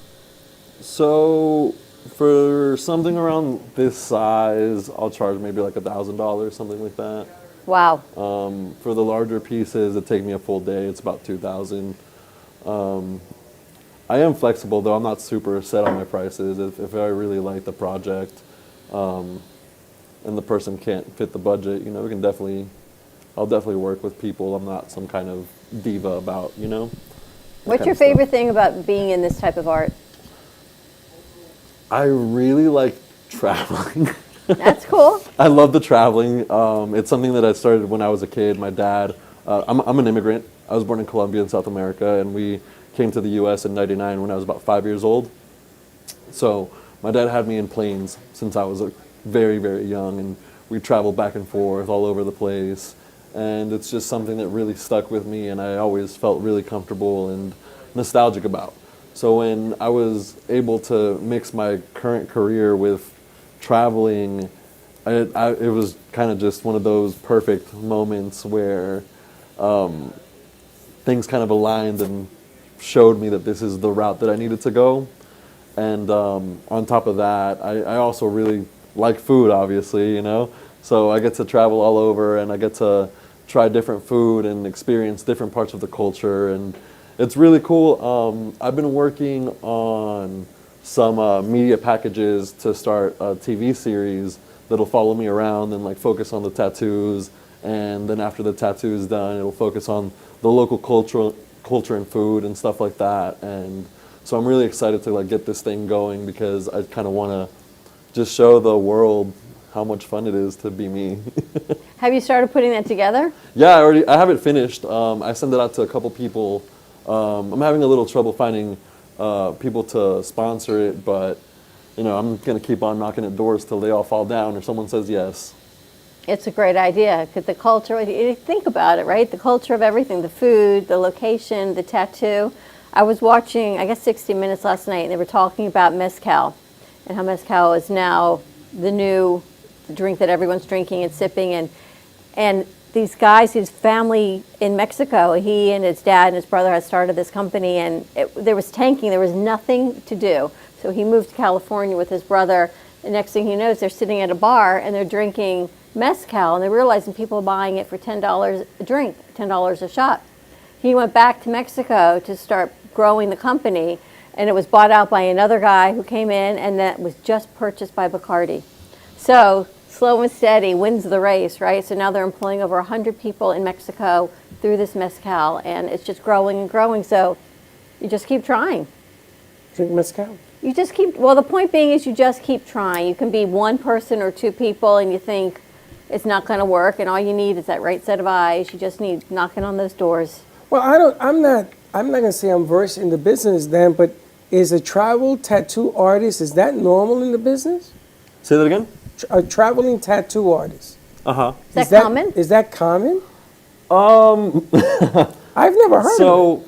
So for something around this size, I'll charge maybe like $1,000, something like that. Wow. For the larger pieces, it take me a full day. It's about $2,000. I am flexible though. I'm not super set on my prices. If I really like the project, and the person can't fit the budget, we can I'll definitely work with people. I'm not some kind of diva about, What's your favorite thing about being in this type of art? I really like traveling. That's cool. I love the traveling. It's something that I started when I was a kid. My dad, I'm an immigrant. I was born in Colombia in South America, and we came to the U.S. in '99 when I was about 5 years old. So my dad had me in planes since I was very, very young, and we traveled back and forth all over the place. And it's just something that really stuck with me, and I always felt really comfortable and nostalgic about. So when I was able to mix my current career with traveling, it was kind of just one of those perfect moments where things kind of aligned and showed me that this is the route that I needed to go. And on top of that, I also really like food, obviously, you know. So I get to travel all over, and I get to try different food and experience different parts of the culture, and it's really cool. I've been working on some media packages to start a TV series that'll follow me around and like focus on the tattoos, and then after the tattoo's done, it'll focus on the local culture and food and stuff like that. And so I'm really excited to like get this thing going, because I kind of want to just show the world how much fun it is to be me. Have you started putting that together? Yeah, I have it finished. I sent it out to a couple people. I'm having a little trouble finding people to sponsor it, but you know, I'm gonna keep on knocking at doors till they all fall down or someone says yes. It's a great idea, because the culture, you think about it, right? The culture of everything, the food, the location, the tattoo. I was watching, I guess, 60 Minutes last night, and they were talking about mezcal and how mezcal is now the new drink that everyone's drinking and sipping. And these guys, his family in Mexico, he and his dad and his brother had started this company, and there was tanking. There was nothing to do. So he moved to California with his brother. The next thing he knows, they're sitting at a bar, and they're drinking mezcal, and they're realizing people are buying it for $10 a drink, $10 a shot. He went back to Mexico to start growing the company, and it was bought out by another guy who came in, and that was just purchased by Bacardi. So slow and steady wins the race, right? So now they're employing over 100 people in Mexico through this mezcal, and it's just growing and growing. So you just keep trying. Drink mezcal. You just keep, well, the point being is you just keep trying. You can be one person or two people, and you think it's not going to work, and all you need is that right set of eyes. You just need knocking on those doors. Well, I'm not going to say I'm versed in the business then, but is a travel tattoo artist, is that normal in the business? Say that again? A traveling tattoo artist. Uh-huh. Is that common? Is that common? I've never heard of it. So,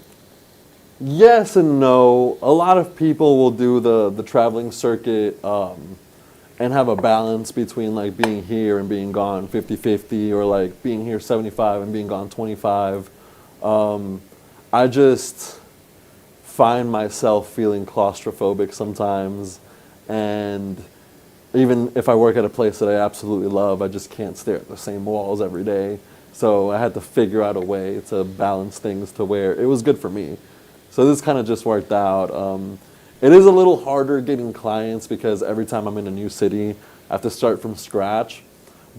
yes and no. A lot of people will do the traveling circuit and have a balance between like being here and being gone 50-50, or like being here 75 and being gone 25. I just find myself feeling claustrophobic sometimes, and even if I work at a place that I absolutely love, I just can't stare at the same walls every day. So I had to figure out a way to balance things to where it was good for me. So this kind of just worked out. It is a little harder getting clients because every time I'm in a new city, I have to start from scratch.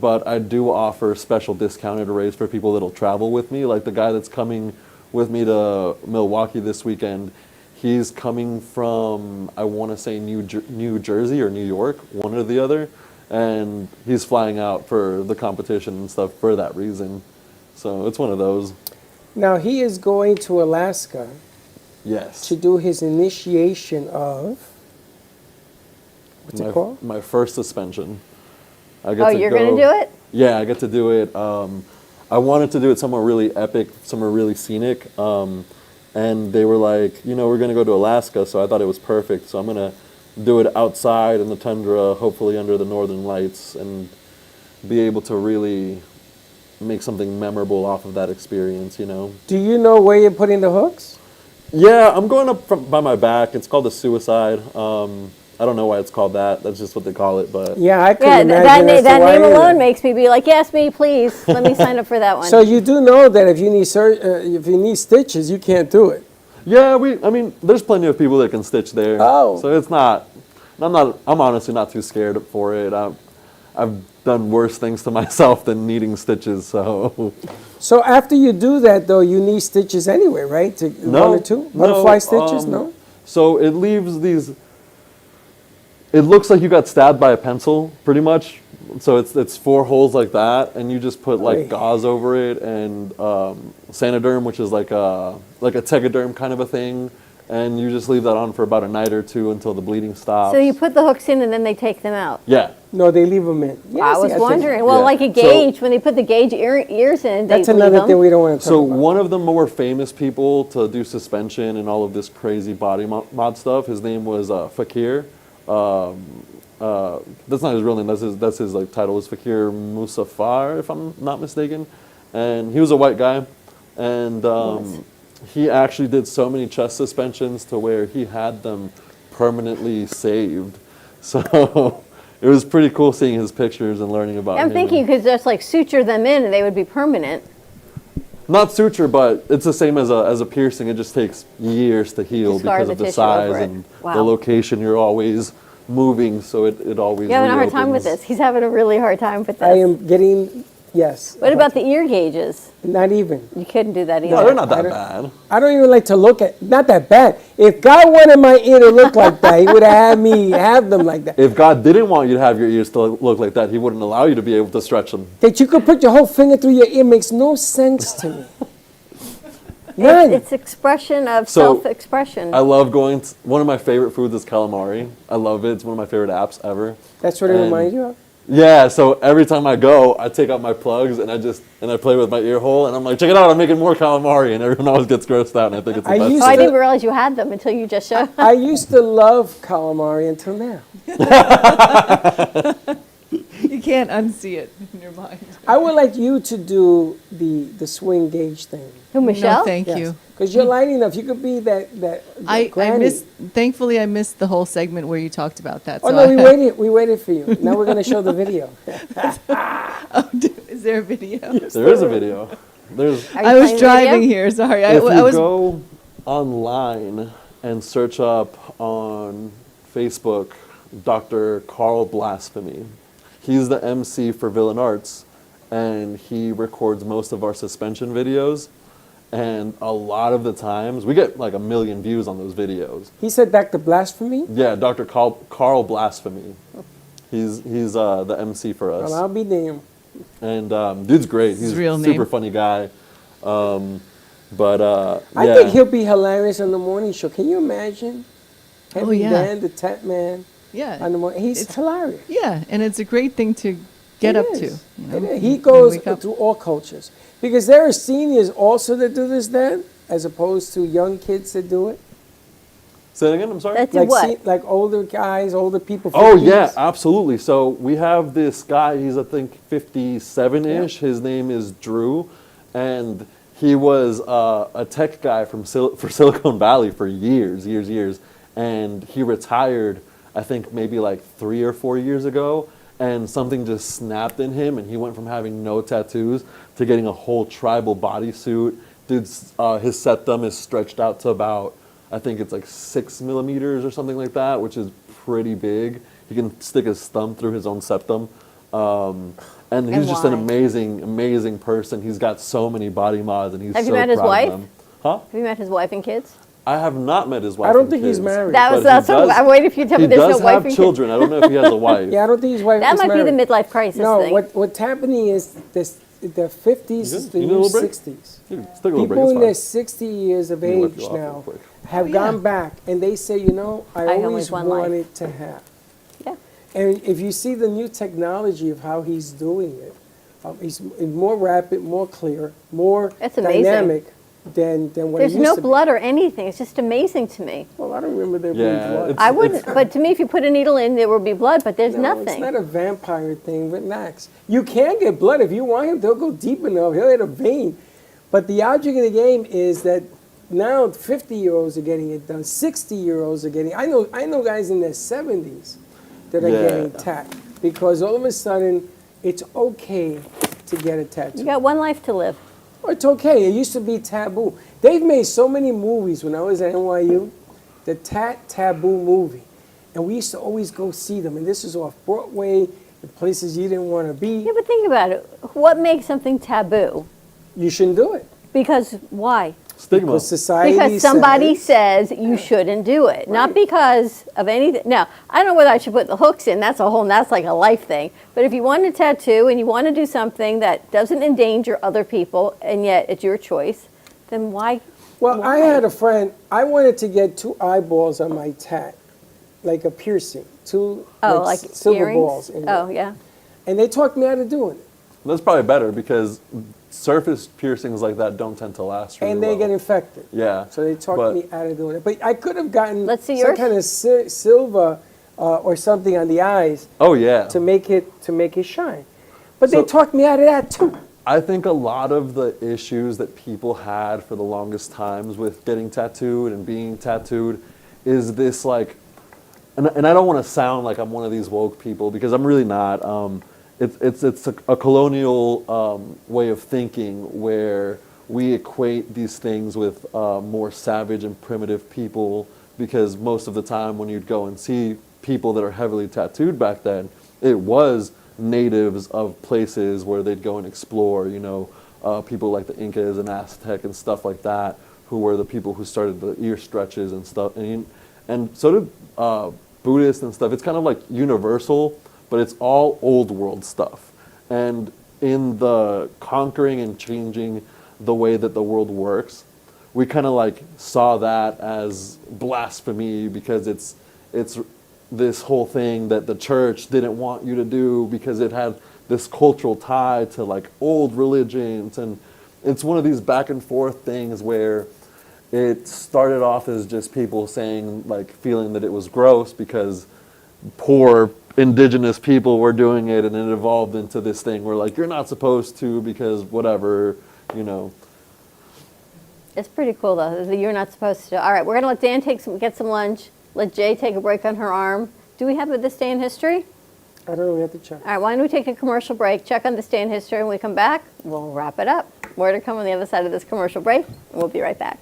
But I do offer special discounted rates for people that'll travel with me. Like the guy that's coming with me to Milwaukee this weekend, he's coming from, I want to say New Jersey or New York, one or the other. And he's flying out for the competition and stuff for that reason. So it's one of those. Now he is going to Alaska. Yes. To do his initiation of, what's it called? My first suspension. You're going to do it? Yeah, I get to do it. I wanted to do it somewhere really epic, somewhere really scenic. And they were like, you know, we're going to go to Alaska, so I thought it was perfect. So I'm going to do it outside in the tundra, hopefully under the northern lights, and be able to really make something memorable off of that experience, you know. Do you know where you're putting the hooks? Yeah, I'm going up by my back. It's called a suicide. I don't know why it's called that. That's just what they call it, but... Yeah, I couldn't imagine that name alone makes me be like, yes, me, please. Let me sign up for that one. So you do know that if you need stitches, you can't do it. Yeah, I mean, there's plenty of people that can stitch there. Oh. So it's not, I'm honestly not too scared for it. I've done worse things to myself than needing stitches, so... So after you do that, though, you need stitches anyway, right? No. One or two? Butterfly stitches, no? So it leaves these... It looks like you got stabbed by a pencil, pretty much, So it's 4 holes like that, and you just put like gauze over it and Sanoderm, which is like a Tegaderm kind of a thing, and you just leave that on for about a night or 2 until the bleeding stops. So you put the hooks in and then they take them out? Yeah. No, they leave them in. I was wondering. Well, like a gauge, when they put the gauge ears in, they That's leave another them. thing we don't want to talk So about. one of the more famous people to do suspension and all of this crazy body mod stuff, his name was Fakir. That's not his real name. That's his like title is Fakir Musafar, if I'm not mistaken. And he was a white guy, and he actually did so many chest suspensions to where he had them permanently saved. So it was pretty cool seeing his pictures and learning about him. I'm thinking you could just like suture them in and they would be permanent. Not suture, but it's the same as a piercing. It just takes years to heal Scar because the of the tissue size over it. and Wow. the location. You're always moving, so it always You're having a hard time with reopens. this. He's having a really hard time with this. I am getting, yes. What about the ear gauges? Not even. You couldn't do that either. No, they're not that bad. I don't even like to look at, not that bad. If God wanted my ear to look like that, he would have had me have them like that. If God didn't want you to have your ears to look like that, he wouldn't allow you to be able to stretch them. That you could put your whole finger through your ear makes no sense to me. None. It's expression of So, self-expression. I love going to, one of my favorite foods is calamari. I love it. It's one of my favorite apps ever. That's what it reminds you of? Yeah, so every time I go, I take out my plugs and I play with my ear hole and I'm like, check it out, I'm making more calamari, and everyone always gets grossed out and I think it's the best. I didn't realize you had them until you just showed. I used to love calamari until now. You can't unsee it in your mind. I would like you to do the swing gauge thing. Who, Michelle? No, thank you. Because you're light enough. You could be that I granny. missed. Thankfully, I missed the whole segment where you talked about that. Oh, so no, we waited for you. Now we're going to show the video. Is there a video? There is a video. There's. I was driving here. Sorry, If I you was. go online and search up on Facebook, Dr. Carl Blasphemy, he's the MC for Villain Arts, and he records most of our suspension videos. And a lot of the times, we get like 1 million views on those videos. He said Dr. Blasphemy? Yeah, Dr. Carl Blasphemy. He's the MC for us. Well, I'll be damned. And dude's great. He's His real a super name. funny guy. I Yeah. think he'll be hilarious on the morning show. Can you imagine? Oh, Heavy yeah. Dan, the Tap Man. Yeah. On the morning. He's hilarious. Yeah, and it's a great thing to get It up is. to. You know? It is. He goes wake up. through all cultures. Because there are seniors also that do this then, as opposed to young kids that do it. Say it again, I'm sorry? That do Like, what? like older guys, older people. Oh 50s. yeah, absolutely. So we have this guy. He's I think 57-ish. His name is Drew, and he was a tech guy for Silicon Valley for years, and he retired. I think maybe like 3 or 4 years ago, and something just snapped in him, and he went from having no tattoos to getting a whole tribal bodysuit. Dude's his septum is stretched out to about, I think it's like 6 millimeters or something like that, which is pretty big. He can stick his thumb through his own septum. And he's just an why? amazing person. He's got so many body mods, and he's Have so you met his proud wife? of them. Huh? Have you met his wife and kids? I have not met his wife. I don't and think he's kids, married. That was but he that's what does- I'm waiting for you to tell me he there's no does wife have and children. I don't know if he has a wife. Yeah, I don't think his wife That is might be married. the midlife crisis No, thing. what's happening is this, the 50s, You good? the You need a new little break? 60s. Take a little break, People it's in fine. their 60 years of Let me lift age you off real now quick. have gone back, and they say, you know, I only always one life. wanted to have. Yeah. And if you see the new technology of how he's doing it, he's more rapid, more clear, more That's amazing. dynamic than what There's he used no to be. blood or anything. It's just amazing to me. Well, I don't remember there Yeah, being blood. it's- I wouldn't, but to me, if you put a needle in, there would be blood, but there's No, nothing. it's not a vampire thing. Relax. You can get blood if you want him. They'll go deep enough. He'll hit a vein. But the object of the game is that now 50-year-olds are getting it done. 60-year-olds are getting. I know guys in their 70s that are Yeah. getting tapped because all of a sudden it's okay to get a tattoo. You got one life to live. Oh, it's okay. It used to be taboo. They've made so many movies when I was at NYU, the Taboo movie. And we used to always go see them. And this is off Broadway, in places you didn't want to be. Yeah, but think about it. What makes something taboo? You shouldn't do it. Because why? Stigma. Because society Because somebody says you shouldn't do it, not because of anything. Now, I don't know whether I should put the hooks in. That's like a life thing. But if you want a tattoo and you want to do something that doesn't endanger other people, and yet it's your choice, then why? Well, I had a friend. I wanted to get 2 eyeballs on my tat, like a piercing, 2 like silver earrings? balls. In Oh, there. yeah. And they taught me how to do it. That's probably better because surface piercings like that don't tend to last really And they well. get infected. Yeah. So they taught But- me how to do it. But I could have gotten Let's see some yours. kind of silver or something on the eyes Oh yeah. to make it shine. But they So- taught me how to that too. I think a lot of the issues that people had for the longest times with getting tattooed and being tattooed is this like, and I don't want to sound like I'm one of these woke people because I'm really not. It's a colonial way of thinking where we equate these things with more savage and primitive people because most of the time when you'd go and see people that are heavily tattooed back then, it was natives of places where they'd go and explore, people like the Incas and Aztec and stuff like that, who were the people who started the ear stretches and stuff. And so did Buddhists and stuff. It's kind of like universal, but it's all old world stuff. And in the conquering and changing the way that the world works, we kind of like saw that as blasphemy because it's this whole thing that the church didn't want you to do because it had this cultural tie to like old religions. And it's one of these back and forth things where it started off as just people saying, like, feeling that it was gross because poor indigenous people were doing it, and it evolved into this thing where, like, you're not supposed to because whatever, It's pretty cool, though, that you're not supposed to. All right, we're going to let Dan get some lunch, let Jay take a break on her arm. Do we have this day in history? I don't know, we have to check. All right, why don't we take a commercial break, check on this day in history, and when we come back, we'll wrap it up. More to come on the other side of this commercial break, and we'll be right back.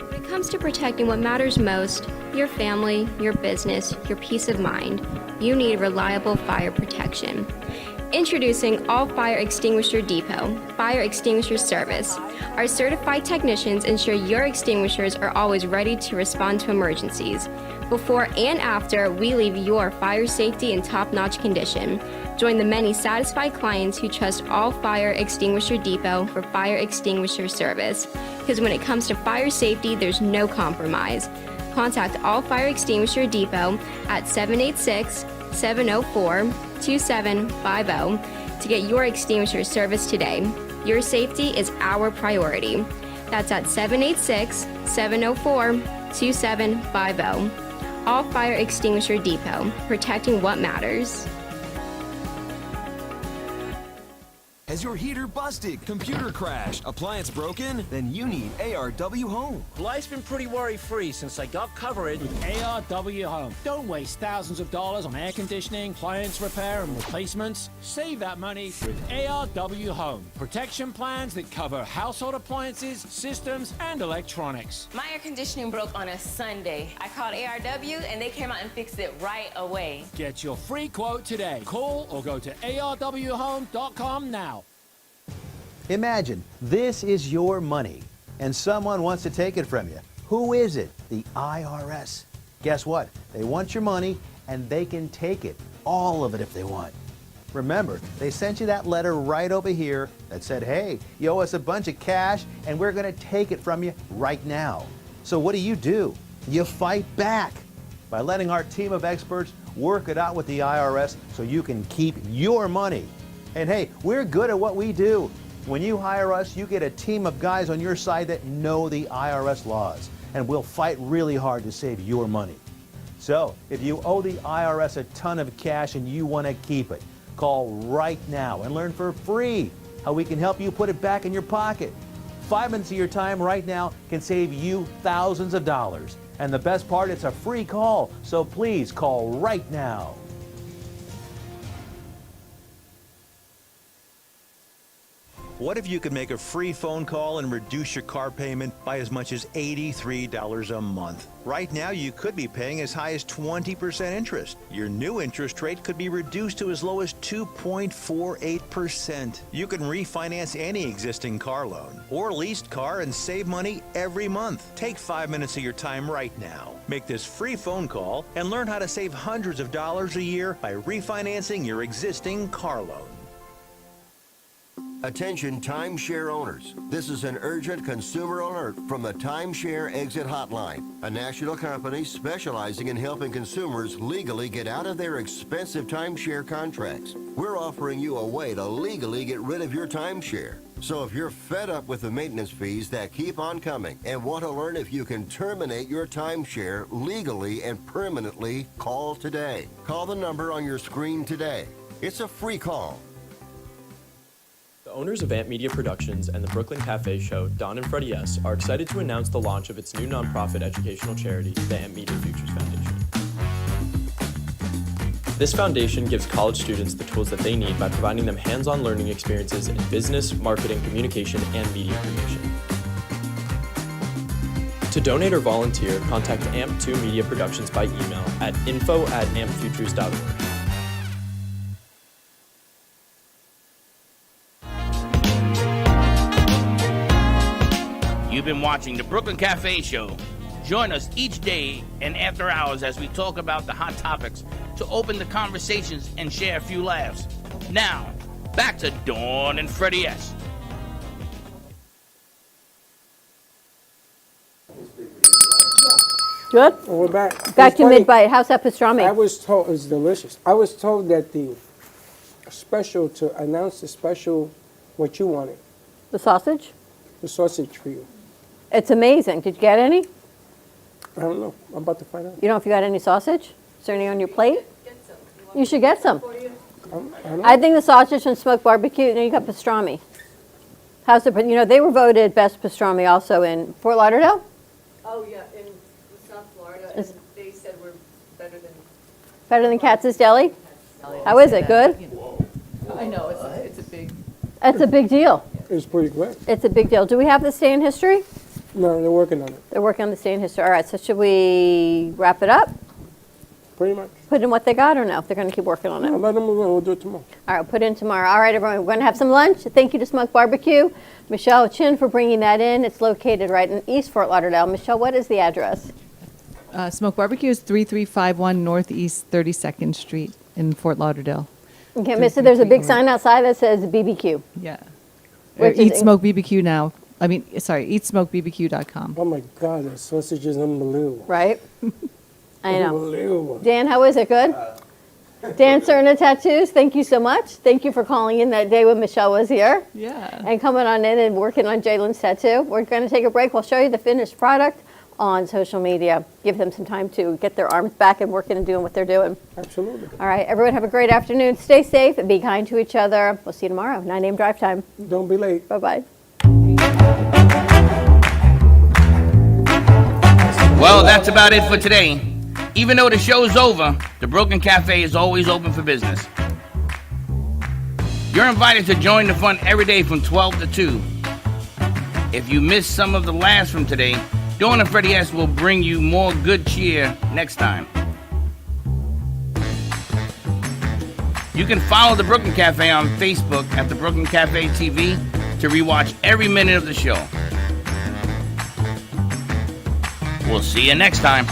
When it comes to protecting what matters most, your family, your business, your peace of mind, you need reliable fire protection. Introducing All Fire Extinguisher Depot, Fire Extinguisher Service. Our certified technicians ensure your extinguishers are always ready to respond to emergencies. Before and after, we leave your fire safety in top-notch condition. Join the many satisfied clients who trust All Fire Extinguisher Depot for fire extinguisher service. Because when it comes to fire safety, there's no compromise. Contact All Fire Extinguisher Depot at 786-704-2750 to get your extinguisher service today. Your safety is our priority. That's at 786-704-2750. All Fire Extinguisher Depot, protecting what matters. Has your heater busted, computer crashed, appliance broken? Then you need ARW Home. Life's been pretty worry-free since I got covered with ARW Home. Don't waste thousands of dollars on air conditioning, appliance repair, and replacements. Save that money with ARW Home. Protection plans that cover household appliances, systems, and electronics. My air conditioning broke on a Sunday. I called ARW and they came out and fixed it right away. Get your free quote today. Call or go to arwhome.com now. Imagine this is your money and someone wants to take it from you. Who is it? The IRS. Guess what? They want your money and they can take it, all of it if they want. Remember, they sent you that letter right over here that said, hey, you owe us a bunch of cash and we're going to take it from you right now. So what do? You fight back by letting our team of experts work it out with the IRS so you can keep your money. And hey, we're good at what we do. When you hire us, you get a team of guys on your side that know the IRS laws, and we'll fight really hard to save your money. So, if you owe the IRS a ton of cash and you want to keep it, call right now and learn for free how we can help you put it back in your pocket. 5 minutes of your time right now can save you thousands of dollars. And the best part, it's a free call, so please call right now. What if you could make a free phone call and reduce your car payment by as much as $83 a month? Right now, you could be paying as high as 20% interest. Your new interest rate could be reduced to as low as 2.48%. You can refinance any existing car loan or leased car and save money every month. Take 5 minutes of your time right now. Make this free phone call and learn how to save hundreds of dollars a year by refinancing your existing car loan. Attention timeshare owners. This is an urgent consumer alert from the Timeshare Exit Hotline, a national company specializing in helping consumers legally get out of their expensive timeshare contracts. We're offering you a way to legally get rid of your timeshare. So if you're fed up with the maintenance fees that keep on coming and want to learn if you can terminate your timeshare legally and permanently, call today. Call the number on your screen today. It's a free call. The owners of Amp Media Productions and the Brooklyn Cafe show, Don and Freddie S., are excited to announce the launch of its new nonprofit educational charity, the Amp Media Futures Foundation. This foundation gives college students the tools that they need by providing them hands-on learning experiences in business, marketing, communication, and media creation. To donate or volunteer, contact AMP2 Media Productions by email at info@ampfutures.org. You've been watching the Brooklyn Cafe Show. Join us each day and after hours as we talk about the hot topics to open the conversations and share a few laughs. Now, back to Dawn and Freddie S. Good? Well, we're back. Back to mid-bite. How's that pastrami? I was told, it's delicious. I was told that the special, to announce the special, what you wanted. The sausage? The sausage for you. It's amazing. Did you get any? I don't know. I'm about to find out. You know if you got any sausage? Is there any on your plate? You should get some. I I think the sausage and smoked barbecue, and then you got pastrami. How's it? You know, they were voted best pastrami also in Fort Lauderdale. Oh, yeah, in South Florida, and they said we're better than Katz's Deli? How is it? Good? I know, it's a big... It's a big deal. It's pretty great. It's a big deal. Do we have the stay in history? No, they're working on it. They're working on the stay in history. All right, so should we wrap it up? Pretty much. Put in what they got or no? They're going to keep working on it. Let them move on. We'll do it tomorrow. All right, put in tomorrow. All right, everyone, we're going to have some lunch. Thank you to Smoke Barbecue. Michelle Chin for bringing that in. It's located right in East Fort Lauderdale. Michelle, what is the address? Smoke Barbecue is 3351 Northeast 32nd Street in Fort Lauderdale. You can't miss it. There's a big sign outside that says BBQ. Yeah. Or Eat Smoke BBQ now. eatsmokebbq.com. Oh my God, that sausage is unbelievable. Right? I know. Unbelievable. Dan, how is it? Good? Dan Cerna Tattoos, thank you so much. Thank you for calling in that day when Michelle was here. Yeah. And coming on in and working on Jalen's tattoo. We're going to take a break. We'll show you the finished product on social media. Give them some time to get their arms back and working and doing what they're doing. Absolutely. All right, everyone have a great afternoon. Stay safe and be kind to each other. We'll see you tomorrow, 9 a.m. drive time. Don't be late. Bye-bye. Well, that's about it for today. Even though the show's over, the Brooklyn Cafe is always open for business. You're invited to join the fun every day from 12 to 2. If you missed some of the laughs from today, Dawn and Freddie S. will bring you more good cheer next time. You can follow the Brooklyn Cafe on Facebook at the Brooklyn Cafe TV to rewatch every minute of the show. We'll see you next time.